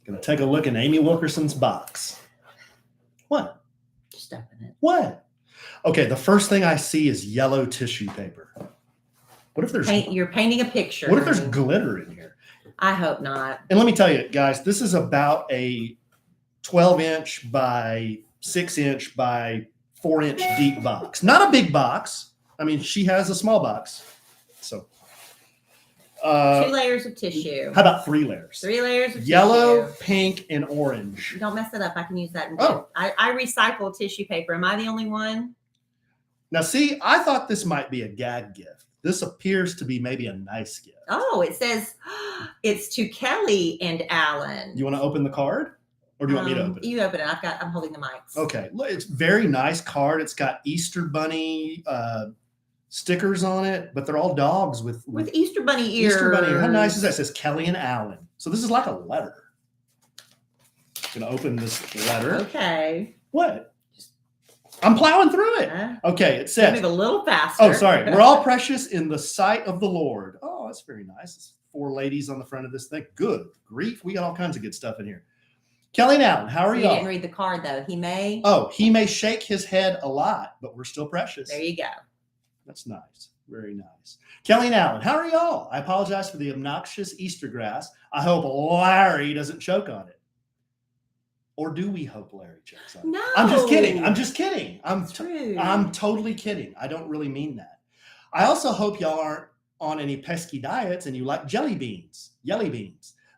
Going to take a look in Amy Wilkerson's box. What? Just open it. What? Okay, the first thing I see is yellow tissue paper. What if there's You're painting a picture. What if there's glitter in here? I hope not. And let me tell you, guys, this is about a 12-inch by 6-inch by 4-inch deep box. Not a big box. I mean, she has a small box. So 2 layers of tissue. How about 3 layers? 3 layers of yellow, tissue. pink, and orange. Don't mess it up. I can use that. Oh. I recycle tissue paper. Am I the only one? Now, see, I thought this might be a gag gift. This appears to be maybe a nice gift. Oh, it says it's to Kellie and Alan. You want to open the card? Or do you want me to open it? You open it. I'm holding the mics. Okay. Look, it's a very nice card. It's got Easter Bunny stickers on it, but they're all dogs with Easter Bunny ears. Easter Bunny ears. How nice is that? It says Kellie and Alan. So this is like a letter. I'm going to open this letter. Okay. What? I'm plowing through it. Okay. It says. Move a little faster. Oh, sorry. We're all precious in the sight of the Lord. Oh, that's very nice. It's 4 ladies on the front of this thing. Good grief. We got all kinds of good stuff in here. Kellie and Alan, how are you? y'all? Didn't read the card though. He may shake his head a lot, but we're still precious. There you go. That's nice. Very nice. Kellie and Alan, how are y'all? I apologize for the obnoxious Easter grass. I hope Larry doesn't choke on it. Or do we hope Larry chokes on it? No. I'm just kidding. I'm totally kidding. I don't really mean that. I also hope y'all aren't on any pesky diets and you like jelly beans.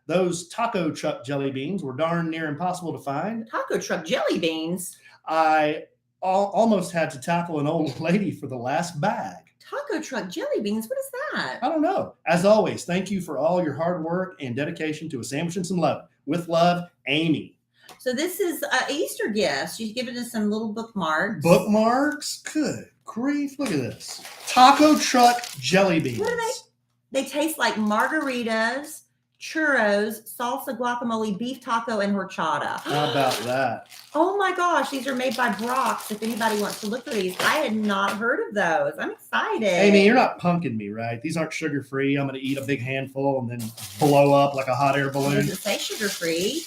Those taco truck jelly beans were darn near impossible to find. Taco truck jelly beans? I almost had to tackle an old lady for the last bag. Taco truck jelly beans? What is that? I don't know. As always, thank you for all your hard work and dedication to a sandwich and some love. With love, Amy. So this is Easter gifts. She's given us some little bookmarks. Bookmarks? Good grief. Look at this. Taco truck jelly beans. What are they? They taste like margaritas, churros, salsa guacamole, beef taco, and horchata. How about that? Oh my gosh, these are made by Brock's. If anybody wants to look for these, I had not heard of those. I'm excited. Amy, you're not punking me, right? These aren't sugar-free. I'm going to eat a big handful and then blow up like a hot air balloon. Does it say sugar-free?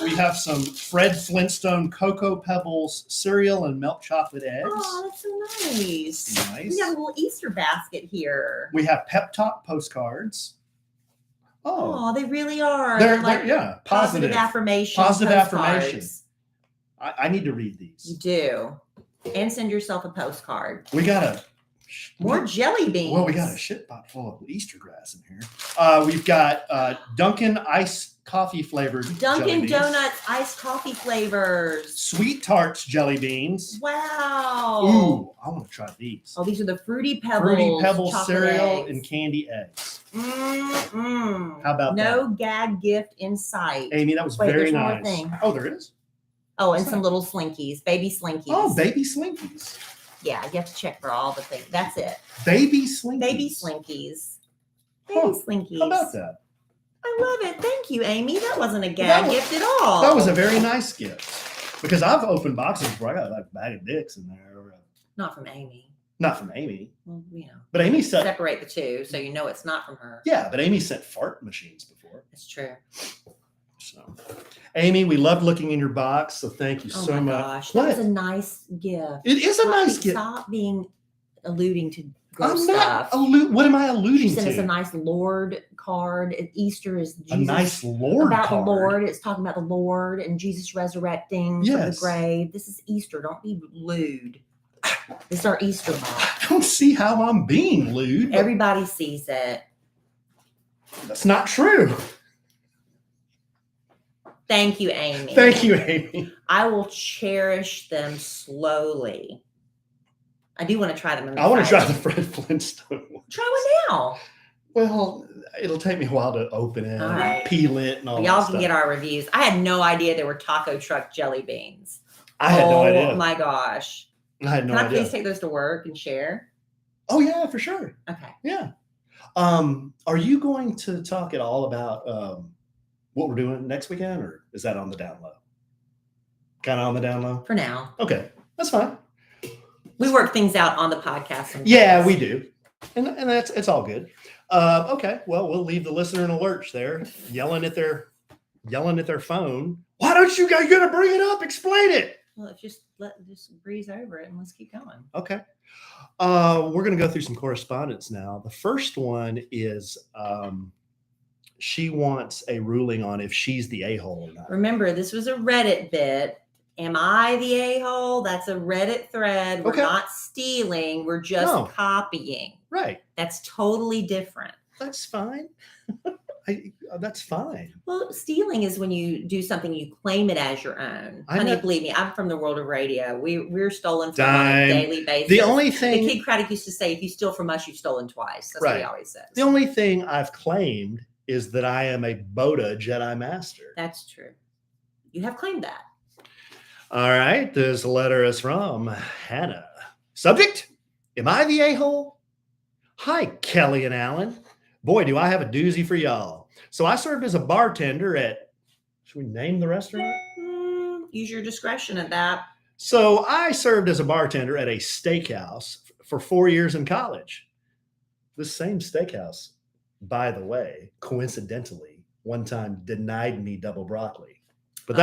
We have some Fred Flintstone Cocoa Pebbles cereal and milk chocolate eggs. Oh, that's so nice. Nice. We got a little Easter basket here. We have Pep Talk postcards. Oh, they really are. They're yeah, positive affirmation. Positive affirmation. I need to read these. You do. And send yourself a postcard. We got more jelly beans. Well, we got a shit pot full of Easter grass in here. We've got Dunkin' iced coffee flavored Dunkin' Donuts iced coffee flavors. Sweet Tarts jelly beans. Wow. Ooh, I want to try these. Oh, these are the Fruity Pebbles. Fruity Pebbles cereal and candy eggs. Mm-mm. How about that? No gag gift in sight. Amy, that was very nice. More thing. Oh, there is? Oh, and some little slinkies, baby slinkies. Oh, baby slinkies. Yeah, you have to check for all the things. That's it. Baby slinkies. Baby slinkies. Baby slinkies. How about that? I love it. Thank you, Amy. That wasn't a gag gift at all. That was a very nice gift. Because I've opened boxes before. I got like a bag of dicks in there. Not from Amy. Not from Amy. Well, you know. But Amy sent. Separate the two so you know it's not from her. Yeah, but Amy sent fart machines before. That's true. So, Amy, we loved looking in your box. So thank you so much. Gosh, that was a nice gift. It is a nice gift. Stop being alluding to gross stuff. What am I alluding to? She sent us a nice Lord card. Easter is Jesus. A nice Lord about card. The Lord. It's talking about the Lord and Jesus resurrecting from the grave. This is Easter. Don't be lewd. This is our Easter box. I don't see how I'm being lewd. Everybody sees it. That's not true. Thank you, Amy. Thank you, Amy. I will cherish them slowly. I do want to try them. I want to try the Fred Flintstone one. Try one now. Well, it'll take me a while to open it, and peel it, and all that Y'all stuff. can get our reviews. I had no idea there were taco truck jelly beans. I had no idea. Oh my gosh. I had no idea. Can I please take those to work and share? Oh yeah, for sure. Okay. Yeah. Are you going to talk at all about what we're doing next weekend, or is that on the down low? Kind of on the down low? For now. Okay. That's fine. We work things out on the podcast sometimes. Yeah, we do. And it's all good. Okay. Well, we'll leave the listener in a lurch there, yelling at their phone. Why don't you guys gonna bring it up? Explain it. Well, just breeze over it and let's keep going. Okay. We're gonna go through some correspondence now. The first one is she wants a ruling on if she's the a-hole or not. Remember, this was a Reddit bit. Am I the a-hole? That's a Reddit thread. We're not stealing. We're just copying. Right. That's totally different. That's fine. That's fine. Well, stealing is when you do something, you claim it as your own. Honey, believe me, I'm from the world of radio. We're stolen from on a daily basis. The only thing the Kid Craddock used to say, if you steal from us, you've stolen twice. That's what he always says. The only thing I've claimed is that I am a Boda Jedi Master. That's true. You have claimed that. All right. This letter is from Hannah. Subject: Am I the a-hole? Hi, Kellie and Alan. Boy, do I have a doozy for y'all. So I served as a bartender at, should we name the restaurant? Use your discretion at that. So I served as a bartender at a steakhouse for 4 years in college. This same steakhouse, by the way, coincidentally, one time denied me double broccoli. But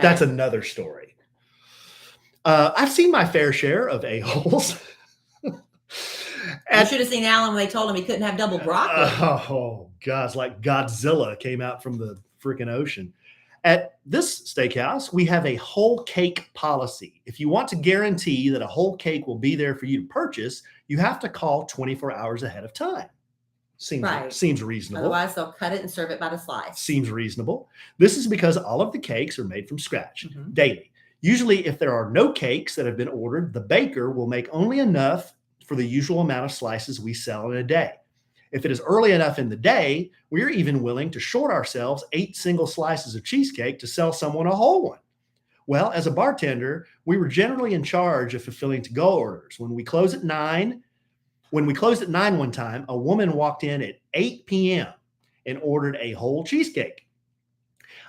that's another story. I've seen my fair share of a-holes. You should have seen Alan when they told him he couldn't have double broccoli. Oh, gosh, like Godzilla came out from the freaking ocean. At this steakhouse, we have a whole cake policy. If you want to guarantee that a whole cake will be there for you to purchase, you have to call 24 hours ahead of time. Seems reasonable. Otherwise, they'll cut it and serve it by the slice. Seems reasonable. This is because all of the cakes are made from scratch daily. Usually, if there are no cakes that have been ordered, the baker will make only enough for the usual amount of slices we sell in a day. If it is early enough in the day, we're even willing to short ourselves 8 single slices of cheesecake to sell someone a whole one. Well, as a bartender, we were generally in charge of fulfilling to-go orders. When we closed at 9 one time, a woman walked in at 8 p.m. and ordered a whole cheesecake.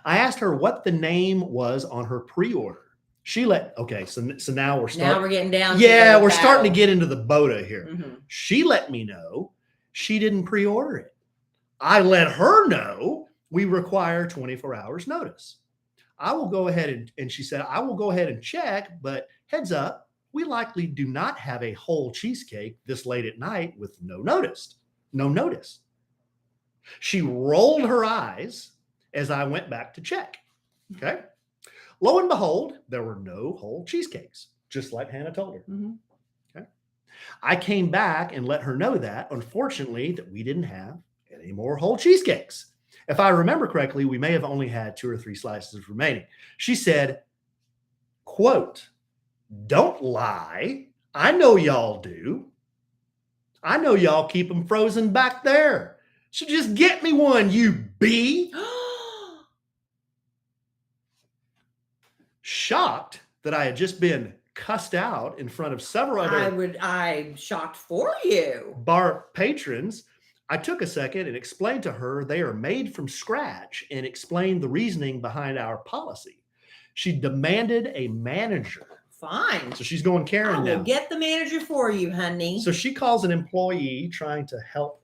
I asked her what the name was on her pre-order. So now we're getting down. Yeah, we're starting to get into the Boda here. She let me know she didn't pre-order it. I let her know we require 24 hours notice. I will go ahead and she said, I will go ahead and check, but heads up, we likely do not have a whole cheesecake this late at night with no notice. She rolled her eyes as I went back to check. Okay. Lo and behold, there were no whole cheesecakes, just like Hannah told her. Okay. I came back and let her know that, unfortunately, that we didn't have any more whole cheesecakes. If I remember correctly, we may have only had 2 or 3 slices remaining. She said, quote, "Don't lie. I know y'all do. I know y'all keep them frozen back there. So just get me one, you bee." Shocked that I had just been cussed out in front of several other I'm shocked for you. bar patrons, I took a second and explained to her they are made from scratch and explained the reasoning behind our policy. She demanded a manager. Fine. So she's going Karen now. I will get the manager for you, honey. So she calls an employee trying to help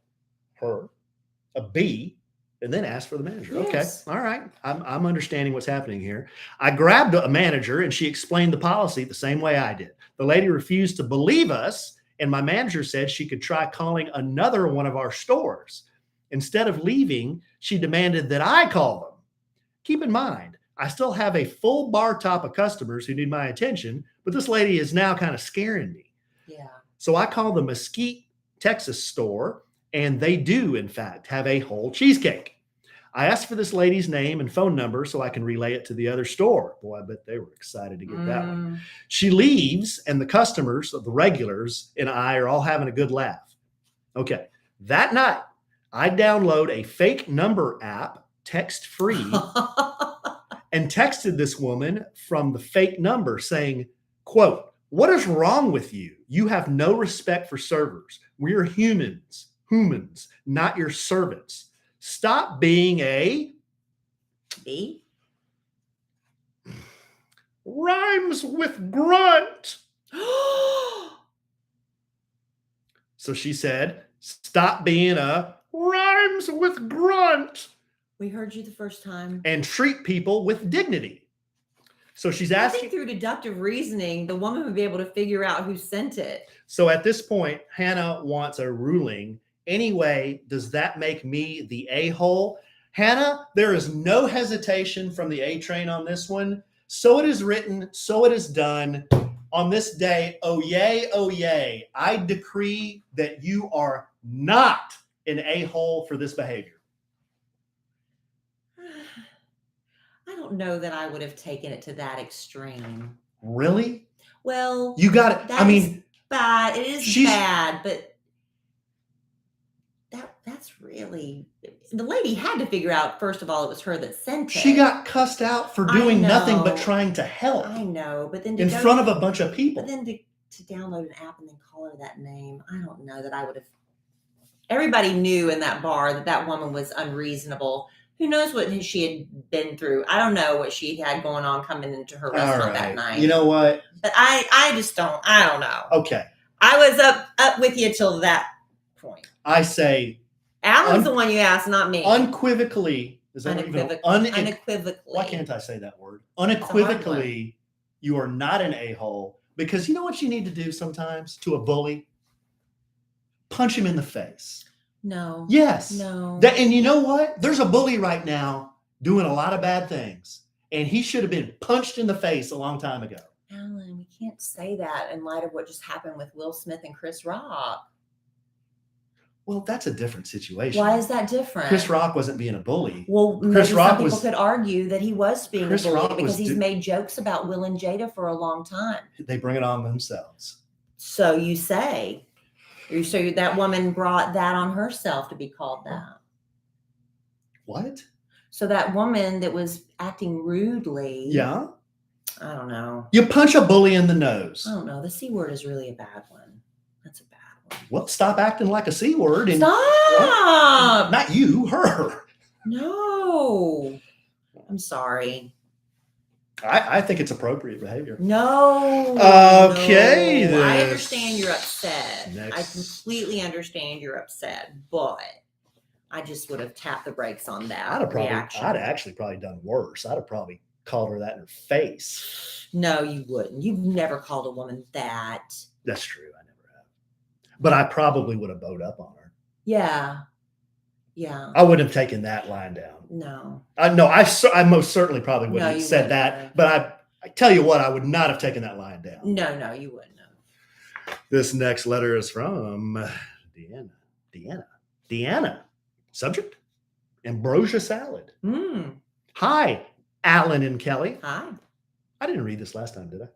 her, a bee, and then ask for the manager. Yes. Okay. All right. I'm understanding what's happening here. I grabbed a manager and she explained the policy the same way I did. The lady refused to believe us, and my manager said she could try calling another one of our stores. Instead of leaving, she demanded that I call them. Keep in mind, I still have a full bar top of customers who need my attention, but this lady is now kind of scaring me. Yeah. So I called the Mesquite, Texas store, and they do, in fact, have a whole cheesecake. I asked for this lady's name and phone number so I can relay it to the other store. Boy, I bet they were excited to get that one. She leaves, and the customers, the regulars, and I are all having a good laugh. Okay. That night, I download a fake number app, text free, and texted this woman from the fake number saying, quote, "What is wrong with you? You have no respect for servers. We're humans, not your servants. Stop being a bee. Rhymes with grunt." So she said, "Stop being a rhymes with grunt. We heard you the first time. And treat people with dignity." So she's asking. I think through deductive reasoning, the woman would be able to figure out who sent it. So at this point, Hannah wants a ruling. Anyway, does that make me the a-hole? Hannah, there is no hesitation from the A train on this one. So it is written, so it is done. On this day, oh yay, I decree that you are not an a-hole for this behavior. I don't know that I would have taken it to that extreme. Really? Well, You got it. I mean, bad. It is bad, but that's really, the lady had to figure out, first of all, it was her that sent it. She got cussed out for doing nothing but trying to help. I know, but then in front of a bunch of people. But then to download an app and then call her that name, I don't know that I would have. Everybody knew in that bar that woman was unreasonable. Who knows what she had been through? I don't know what she had going on coming into her restaurant that night. You know what? But I just don't. I don't know. Okay. I was up with you till that point. I say, Alan's the one you asked, not me. Unequivocally. Is that unequivocally. Why can't I say that word? Unequivocally, you are not an a-hole, because you know what you need to do sometimes to a bully? Punch him in the face. No. Yes. No. And you know what? There's a bully right now doing a lot of bad things, and he should have been punched in the face a long time ago. Alan, we can't say that in light of what just happened with Will Smith and Chris Rock. Well, that's a different situation. Why is that different? Chris Rock wasn't being a bully. Well, Chris Rock some people could argue that he was being a bully because he's made jokes about Will and Jada for a long time. They bring it on themselves. So you say. So that woman brought that on herself to be called that. What? So that woman that was acting rudely. Yeah. I don't know. You punch a bully in the nose. I don't know. The C word is really a bad one. That's a bad one. Well, stop acting like a C word. And stop! Not you, her. No. I'm sorry. I think it's appropriate behavior. No. Okay. No. I understand you're upset. I completely understand you're upset, but I just would have tapped the brakes on that reaction. I'd actually probably done worse. I'd have probably called her that in her face. No, you wouldn't. You've never called a woman that. That's true. I never have. But I probably would have bowed up on her. Yeah. Yeah. I wouldn't have taken that line down. No. I most certainly probably wouldn't have said that. Have. But I tell you what, I would not have taken that line down. No, you wouldn't have. This next letter is from Deanna. Subject: Ambrosia salad. Hi, Alan and Kellie. Hi. I didn't read this last time, did I?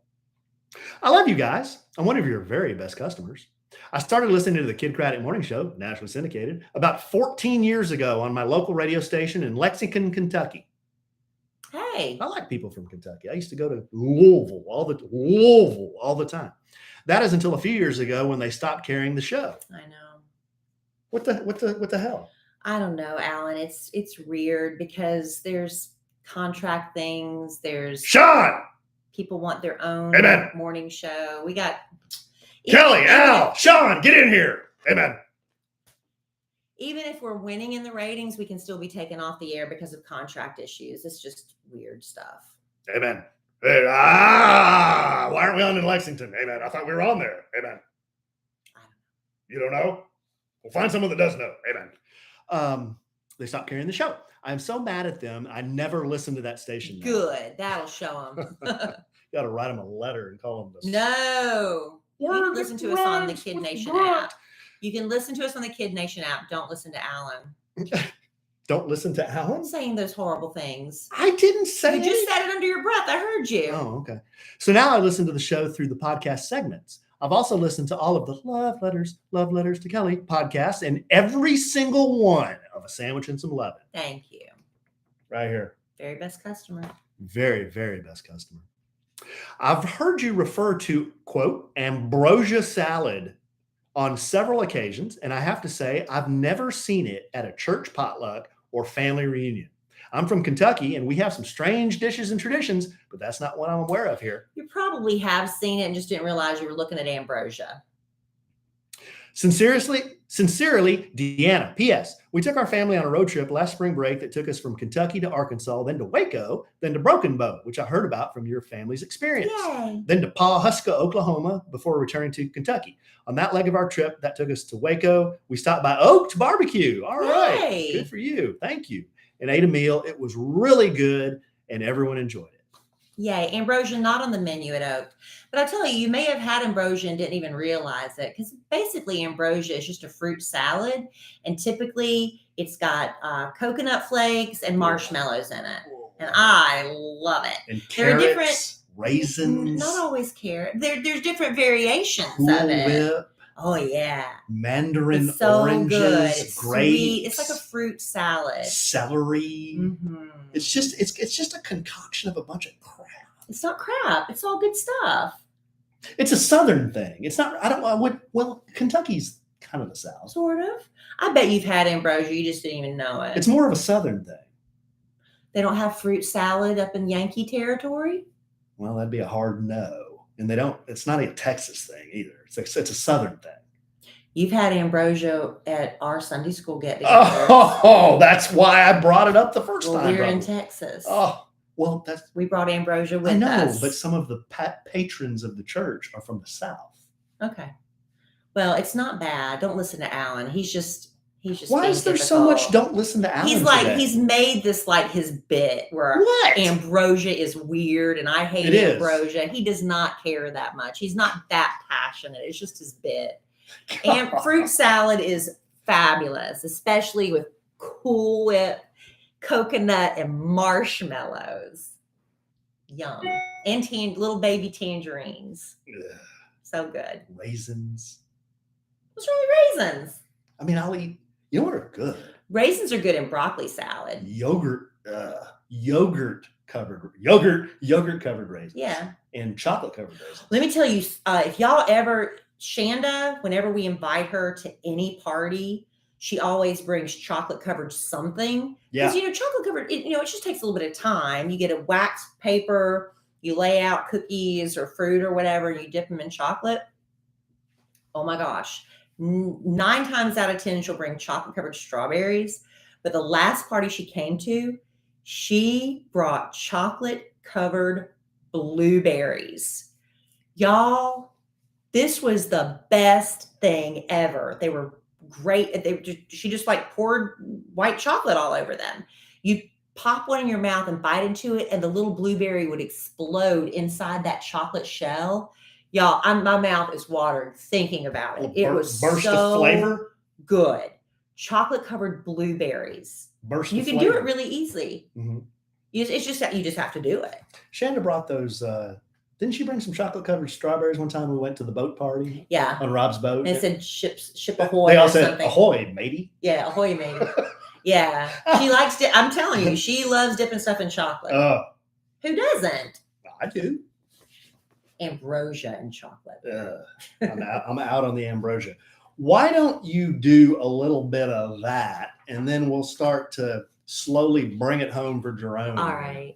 I love you guys. I'm one of your very best customers. I started listening to the Kid Craddock Morning Show, nationally syndicated, about 14 years ago on my local radio station in Lexington, Kentucky. Hey. I like people from Kentucky. I used to go to Louisville all the time. That is until a few years ago when they stopped carrying the show. I know. What the hell? I don't know, Alan. It's weird because there's contract things. There's Sean. People want their own morning show. We got Kellie, Al, Sean, get in here. Amen. Even if we're winning in the ratings, we can still be taken off the air because of contract issues. It's just weird stuff. Amen. Hey, why aren't we on in Lexington? Amen. I thought we were on there. Amen. You don't know? We'll find someone that does know. Amen. They stopped carrying the show. I'm so mad at them. I never listened to that station. Good. That'll show them. You got to write them a letter and call them. No. You can listen to us on the Kid Nation app. You can listen to us on the Kid Nation app. Don't listen to Alan. Don't listen to Alan? Saying those horrible things. I didn't say it. You just said it under your breath. I heard you. Oh, okay. So now I listen to the show through the podcast segments. I've also listened to all of the Love Letters to Kellie podcasts and every single one of A Sandwich and Some Lovin'. Thank you. Right here. Very best customer. Very, very best customer. I've heard you refer to, quote, Ambrosia salad on several occasions, and I have to say I've never seen it at a church potluck or family reunion. I'm from Kentucky, and we have some strange dishes and traditions, but that's not what I'm aware of here. You probably have seen it and just didn't realize you were looking at Ambrosia. Sincerely, Deanna. P.S. We took our family on a road trip last spring break that took us from Kentucky to Arkansas, then to Waco, then to Broken Bow, which I heard about from your family's experience. Yay. Then to Pawhuska, Oklahoma, before returning to Kentucky. On that leg of our trip, that took us to Waco. We stopped by Oaked Barbecue. All right. Yay. Good for you. Thank you. And ate a meal. It was really good, and everyone enjoyed it. Yay. Ambrosia not on the menu at Oak. But I tell you, you may have had ambrosia and didn't even realize it, because basically ambrosia is just a fruit salad, and typically it's got coconut flakes and marshmallows in it. and I love it. And There are different carrots, raisins. Not always carrot. There's different variations Cool of it. Whip. Oh yeah, Mandarin it's so oranges, good. It's grapes, sweet. It's like a fruit salad. celery. Mm-hmm. It's just a concoction of a bunch of crap. It's not crap. It's all good stuff. It's a Southern thing. It's not. Well, Kentucky's kind of the South. Sort of. I bet you've had ambrosia. You just didn't even know it. It's more of a Southern thing. They don't have fruit salad up in Yankee territory. Well, that'd be a hard no. And they don't. It's not a Texas thing either. It's a Southern thing. You've had ambrosia at our Sunday school get-together. Oh, that's why I brought it up the first time. We're in Texas. Oh, well, we brought ambrosia with us. I know, but some of the patrons of the church are from the South. Okay. Well, it's not bad. Don't listen to Alan. He's just. Why is there so much? Don't listen to Alan. He's made this like his bit where ambrosia is weird and I hate ambrosia. He does not care that much. He's not that passionate. It's just his bit. And fruit salad is fabulous, especially with Cool Whip, coconut, and marshmallows. Yum. And little baby tangerines. Ugh. So good. Raisins. What's wrong with raisins? I mean, I'll eat. You know what are good? Raisins are good in broccoli salad. Yogurt covered raisins. Yeah. And chocolate covered raisins. Let me tell you, if y'all ever, Shanda, whenever we invite her to any party, she always brings chocolate covered something. Yeah. Because, chocolate covered, it just takes a little bit of time. You get a wax paper, you lay out cookies or fruit or whatever, and you dip them in chocolate. Oh my gosh. 9 times out of 10, she'll bring chocolate covered strawberries. But the last party she came to, she brought chocolate covered blueberries. Y'all, this was the best thing ever. They were great. She just like poured white chocolate all over them. You pop one in your mouth and bite into it, and the little blueberry would explode inside that chocolate shell. Y'all, my mouth is watering thinking about it. It was burst so of flavor. Good. Chocolate covered blueberries. You can do it really easily. Mm-hmm. You just have to do it. Shanda brought those. Didn't she bring some chocolate covered strawberries one time we went to the boat party? Yeah. On Rob's boat. And it said ship ahoy. They all said ahoy, matey. Yeah, ahoy, matey. Yeah. She likes it. I'm telling you, she loves dipping stuff in chocolate. Who doesn't? I do. Ambrosia and chocolate. I'm out on the ambrosia. Why don't you do a little bit of that, and then we'll start to slowly bring it home for Jerome. All right.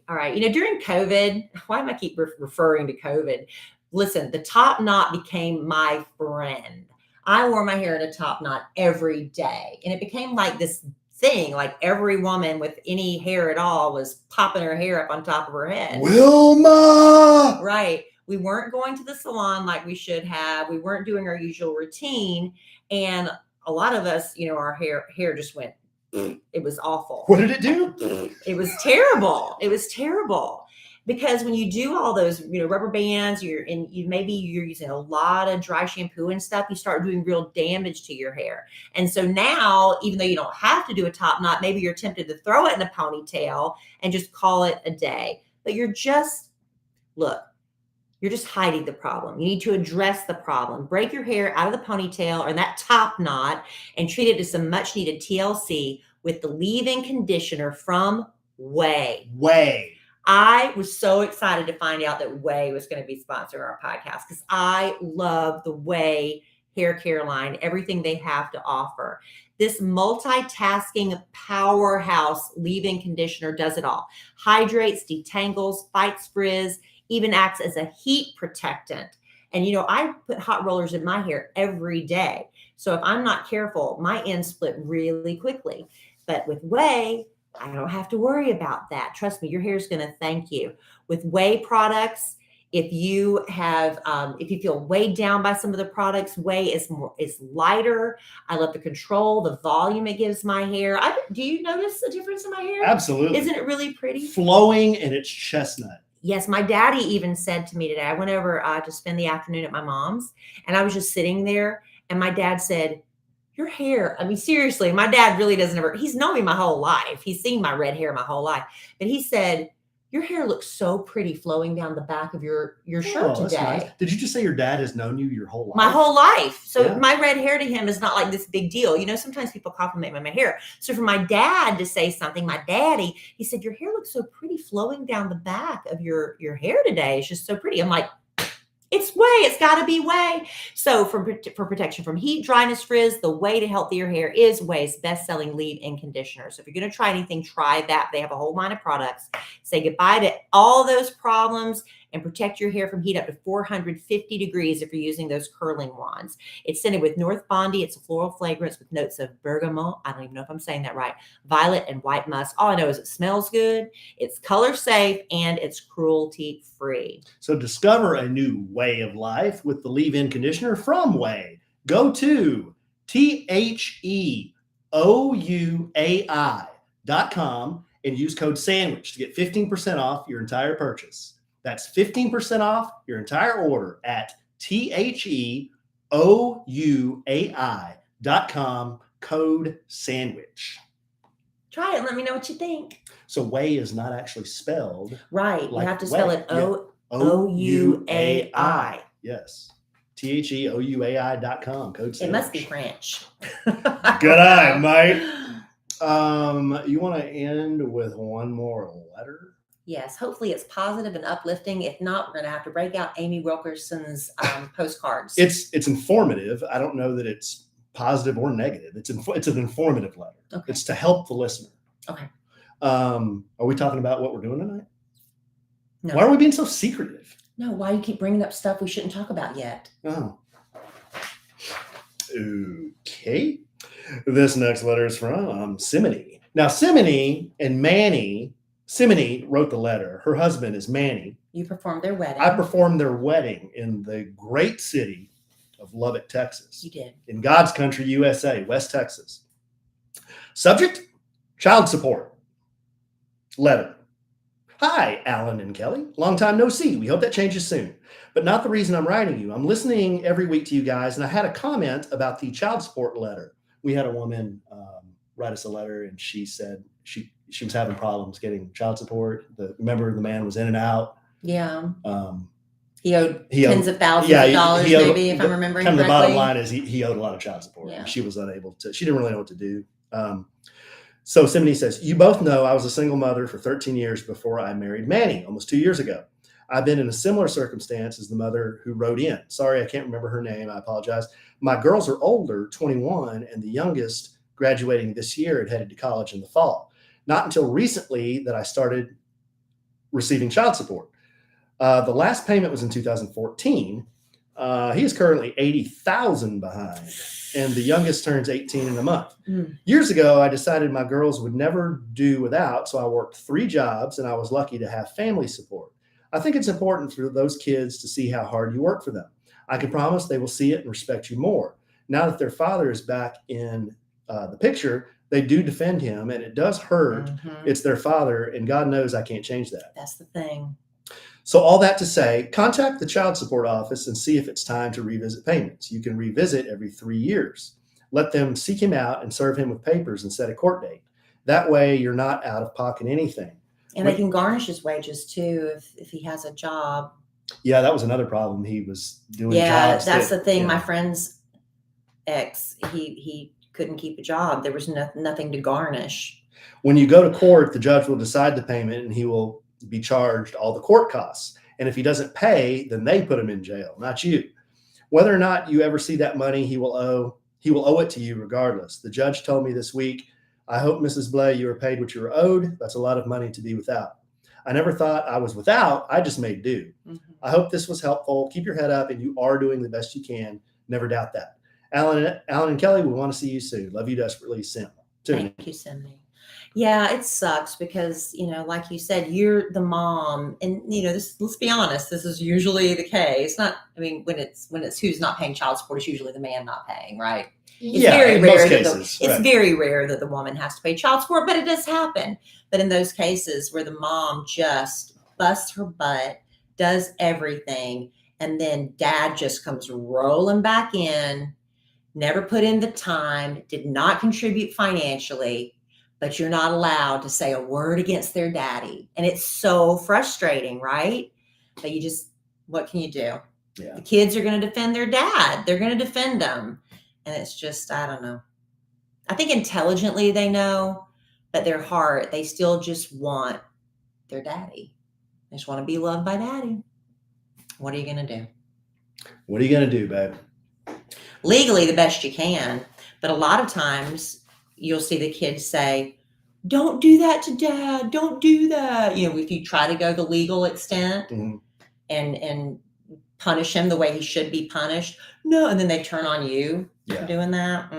During COVID, why do I keep referring to COVID? Listen, the top knot became my friend. I wore my hair in a top knot every day, and it became like this thing. Like every woman with any hair at all was popping her hair up on top of her head. Wilma! Right. We weren't going to the salon like we should have. We weren't doing our usual routine. And a lot of us, our hair just went, it was awful. What did it do? It was terrible. It was terrible. Because when you do all those, rubber bands, maybe you're using a lot of dry shampoo and stuff, you start doing real damage to your hair. And so now, even though you don't have to do a top knot, maybe you're tempted to throw it in a ponytail and just call it a day. But you're just hiding the problem. You need to address the problem. Break your hair out of the ponytail or that top knot and treat it to some much needed TLC with the leave-in conditioner from Ouai. I was so excited to find out that Ouai was going to be sponsoring our podcast because I love the Ouai hair care line, everything they have to offer. This multitasking powerhouse leave-in conditioner does it all. Hydrates, detangles, fights frizz, even acts as a heat protectant. And, I put hot rollers in my hair every day. So if I'm not careful, my ends split really quickly. But with Ouai, I don't have to worry about that. Trust me, your hair is going to thank you. With Ouai products, if you feel weighed down by some of the products, Ouai is lighter. I love the control, the volume it gives my hair. Do you notice a difference in my hair? Absolutely. Isn't it really pretty? Flowing, and it's chestnut. Yes, my daddy even said to me today, I went over to spend the afternoon at my mom's, and I was just sitting there, and my dad said, your hair, I mean, seriously, my dad really doesn't ever, he's known me my whole life. He's seen my red hair my whole life. But he said, your hair looks so pretty flowing down the back of your shirt Oh, today. that's nice. Did you just say your dad has known you your whole life? My whole life. So Yeah. my red hair to him is not like this big deal. You know, sometimes people compliment my hair. So for my dad to say something, my daddy, he said, your hair looks so pretty flowing down the back of your hair today. It's just so pretty. I'm like, it's Ouai. It's got to be Ouai. So for protection from heat, dryness, frizz, the way to healthier hair is Ouai's best-selling leave-in conditioner. So if you're going to try anything, try that. They have a whole line of products. Say goodbye to all those problems and protect your hair from heat up to 450 degrees if you're using those curling wands. It's scented with North Bondi. It's a floral fragrance with notes of bergamot. I don't even know if I'm saying that right. Violet and white musk. All I know is it smells good, it's color safe, and it's cruelty free. So discover a new way of life with the leave-in conditioner from Ouai. Go to TheOuai.com and use code SANDWICH to get 15% off your entire purchase. That's 15% off your entire order at TheOuai.com, code SANDWICH. Try it and let me know what you think. So Ouai is not actually spelled. Right. Like you have to spell Ouai. it O-U-A-I. Yes. TheOuai.com, code SANDWICH. It must be French. Good eye, mate. You want to end with one more letter? Yes, hopefully it's positive and uplifting. If not, we're going to have to break out Amy Wilkerson's postcards. It's informative. I don't know that it's positive or negative. It's an informative letter. Okay. It's to help the listener. Okay. Are we talking about what we're doing tonight? No. Why are we being so secretive? No, why you keep bringing up stuff we shouldn't talk about yet? Oh. Okay. This next letter is from Simony. Now, Simony and Manny. Simony wrote the letter. Her husband is Manny. You performed their wedding. I performed their wedding in the great city of Lubbock, Texas. You did. In God's country, USA, West Texas. Subject, child support. Letter. Hi, Alan and Kellie. Long time no see. We hope that changes soon. But not the reason I'm writing you. I'm listening every week to you guys, and I had a comment about the child support letter. We had a woman write us a letter, and she said she was having problems getting child support. Remember, the man was in and out. Yeah. He owed tens of thousands of dollars, maybe, if I'm remembering correctly. The bottom line is he owed a lot of child support. Yeah. She was unable to. She didn't really know what to do. So Simony says, you both know I was a single mother for 13 years before I married Manny, almost 2 years ago. I've been in a similar circumstance as the mother who wrote in. Sorry, I can't remember her name. I apologize. My girls are older, 21, and the youngest graduating this year and headed to college in the fall. Not until recently that I started receiving child support. The last payment was in 2014. He is currently $80,000 behind, and the youngest turns 18 in a month. Years ago, I decided my girls would never do without, so I worked 3 jobs, and I was lucky to have family support. I think it's important for those kids to see how hard you work for them. I can promise they will see it and respect you more. Now that their father is back in the picture, they do defend him, and it does hurt. Mm-hmm. It's their father, and God knows I can't change that. That's the thing. So all that to say, contact the child support office and see if it's time to revisit payments. You can revisit every 3 years. Let them seek him out and serve him with papers and set a court date. That way you're not out of pocket anything. And they can garnish his wages too if he has a job. Yeah, that was another problem. He was doing jobs. Yeah, that's the thing. Yeah. My friend's ex, he couldn't keep a job. There was nothing to garnish. When you go to court, the judge will decide the payment and he will be charged all the court costs. And if he doesn't pay, then they put him in jail, not you. Whether or not you ever see that money, he will owe it to you regardless. The judge told me this week, I hope, Mrs. Blay, you were paid what you were owed. That's a lot of money to be without. I never thought I was without. I just made do. Mm-hmm. I hope this was helpful. Keep your head up, and you are doing the best you can. Never doubt that. Alan and Kellie, we want to see you soon. Love you desperately, Sim. Thank you, Cindy. Yeah, it sucks because, like you said, you're the mom, and let's be honest, this is usually the case. When it's who's not paying child support, it's usually the man not paying, right? It's very rare that the woman has to pay child support, but it does happen. But in those cases where the mom just busts her butt, does everything, and then dad just comes rolling back in never put in the time, did not contribute financially, but you're not allowed to say a word against their daddy. And it's so frustrating, right? But what can you do? Yeah. The kids are going to defend their dad. They're going to defend them. And it's just, I don't know. I think intelligently they know, but their heart, they still just want their daddy. They just want to be loved by daddy. What are you going to do? What are you going to do, babe? Legally, the best you can. But a lot of times you'll see the kids say, don't do that to dad. Don't do that. If you try to go the legal extent and punish him the way he should be punished. No. And then they turn on you for doing that.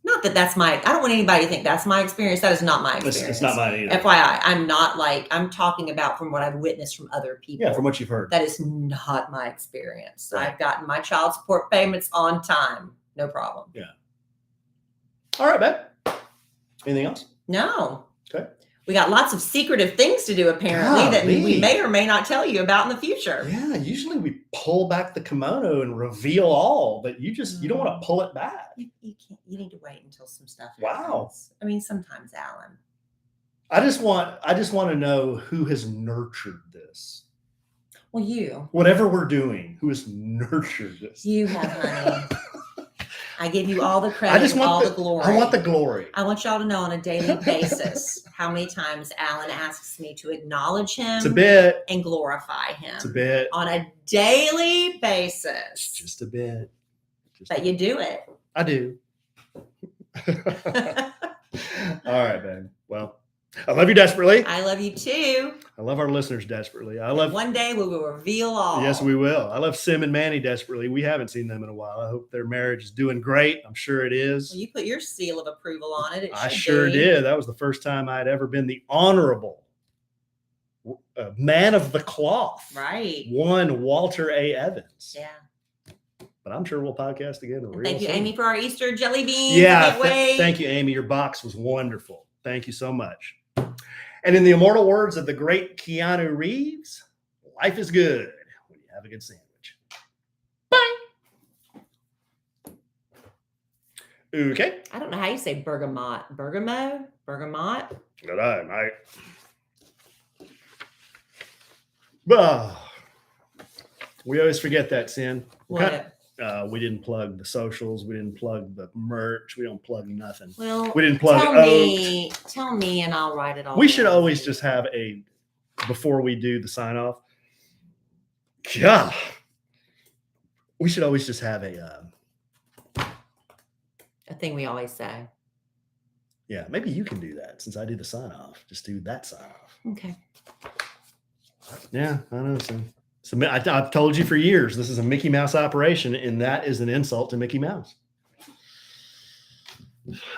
Not that that's I don't want anybody to think that's my experience. That is not my experience. It's not mine either. FYI, I'm talking about from what I've witnessed from other people. Yeah, from what you've heard. That is not my experience. Right. I've gotten my child support payments on time. No problem. Yeah. All right, babe. Anything else? No. Okay. We got lots of secretive things to do, apparently, that we may or may not tell you about in the future. Yeah, usually we pull back the kimono and reveal all, but you don't want to pull it back. You can't. You need to wait until some stuff Wow. happens. I mean, sometimes, Alan. I just want to know who has nurtured this. Well, you. Whatever we're doing, who has nurtured this? You have, honey. I give you all the credit, all the glory. I want the glory. I want y'all to know on a daily basis how many times Alan asks me to acknowledge him. It's a bit. And glorify him. It's a bit. On a daily basis. It's just a bit. But you do it. I do. All right, babe. Well, I love you desperately. I love you too. I love our listeners desperately. One day we will reveal all. Yes, we will. I love Sim and Manny desperately. We haven't seen them in a while. I hope their marriage is doing great. I'm sure it is. Well, you put your seal of approval on it. I sure did. That was the first time I'd ever been the honorable man of the cloth. Right. One Walter A. Evans. Yeah. But I'm sure we'll podcast again. Thank you, Amy, for our Easter jelly beans. Yeah. Thank you, Amy. Your box was wonderful. Thank you so much. And in the immortal words of the great Keanu Reeves, life is good when you have a good sandwich. Bye. Okay. I don't know how you say bergamot. Bergamot? Good eye, mate. We always forget that, Sin. What? We didn't plug the socials. We didn't plug the merch. We don't plug nothing. Well, we didn't plug Tell me and I'll write it all. We should always just have before we do the sign off. Yeah. We should always just have a thing we always say. Yeah, maybe you can do that since I do the sign off. Just do that sign off. Okay. Yeah, I know. So I've told you for years, this is a Mickey Mouse operation, and that is an insult to Mickey Mouse.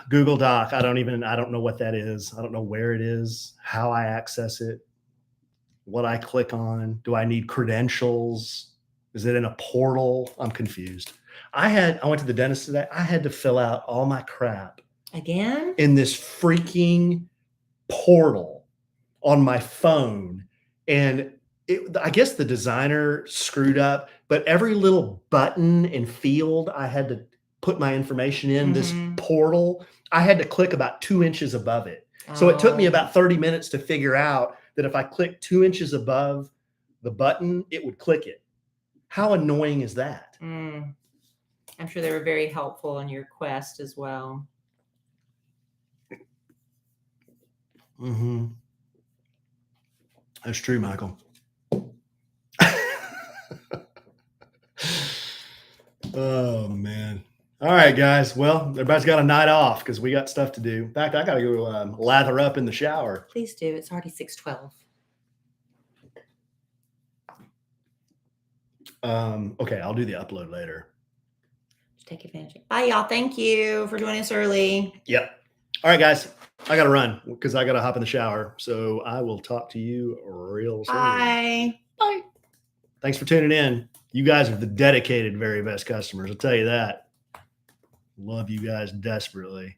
Google Doc. I don't know what that is. I don't know where it is, how I access it, what I click on. Do I need credentials? Is it in a portal? I'm confused. I went to the dentist today. I had to fill out all my crap again in this freaking portal on my phone. And I guess the designer screwed up, but every little button and field I had to put my information in this portal, I had to click about 2 inches above it. So it took me about 30 minutes to figure out that if I clicked 2 inches above the button, it would click it. How annoying is that? I'm sure they were very helpful in your quest as well. That's true, Michael. Oh, man. All right, guys. Well, everybody's got a night off because we got stuff to do. In fact, I got to go lather up in the shower. Please do. It's already 6:12. Okay, I'll do the upload later. Just take advantage. Bye, y'all. Thank you for joining us early. Yep. All right, guys. I got to run because I got to hop in the shower. So I will talk to you real soon. Bye. Bye. Thanks for tuning in. You guys are the dedicated, very best customers. I'll tell you that. Love you guys desperately.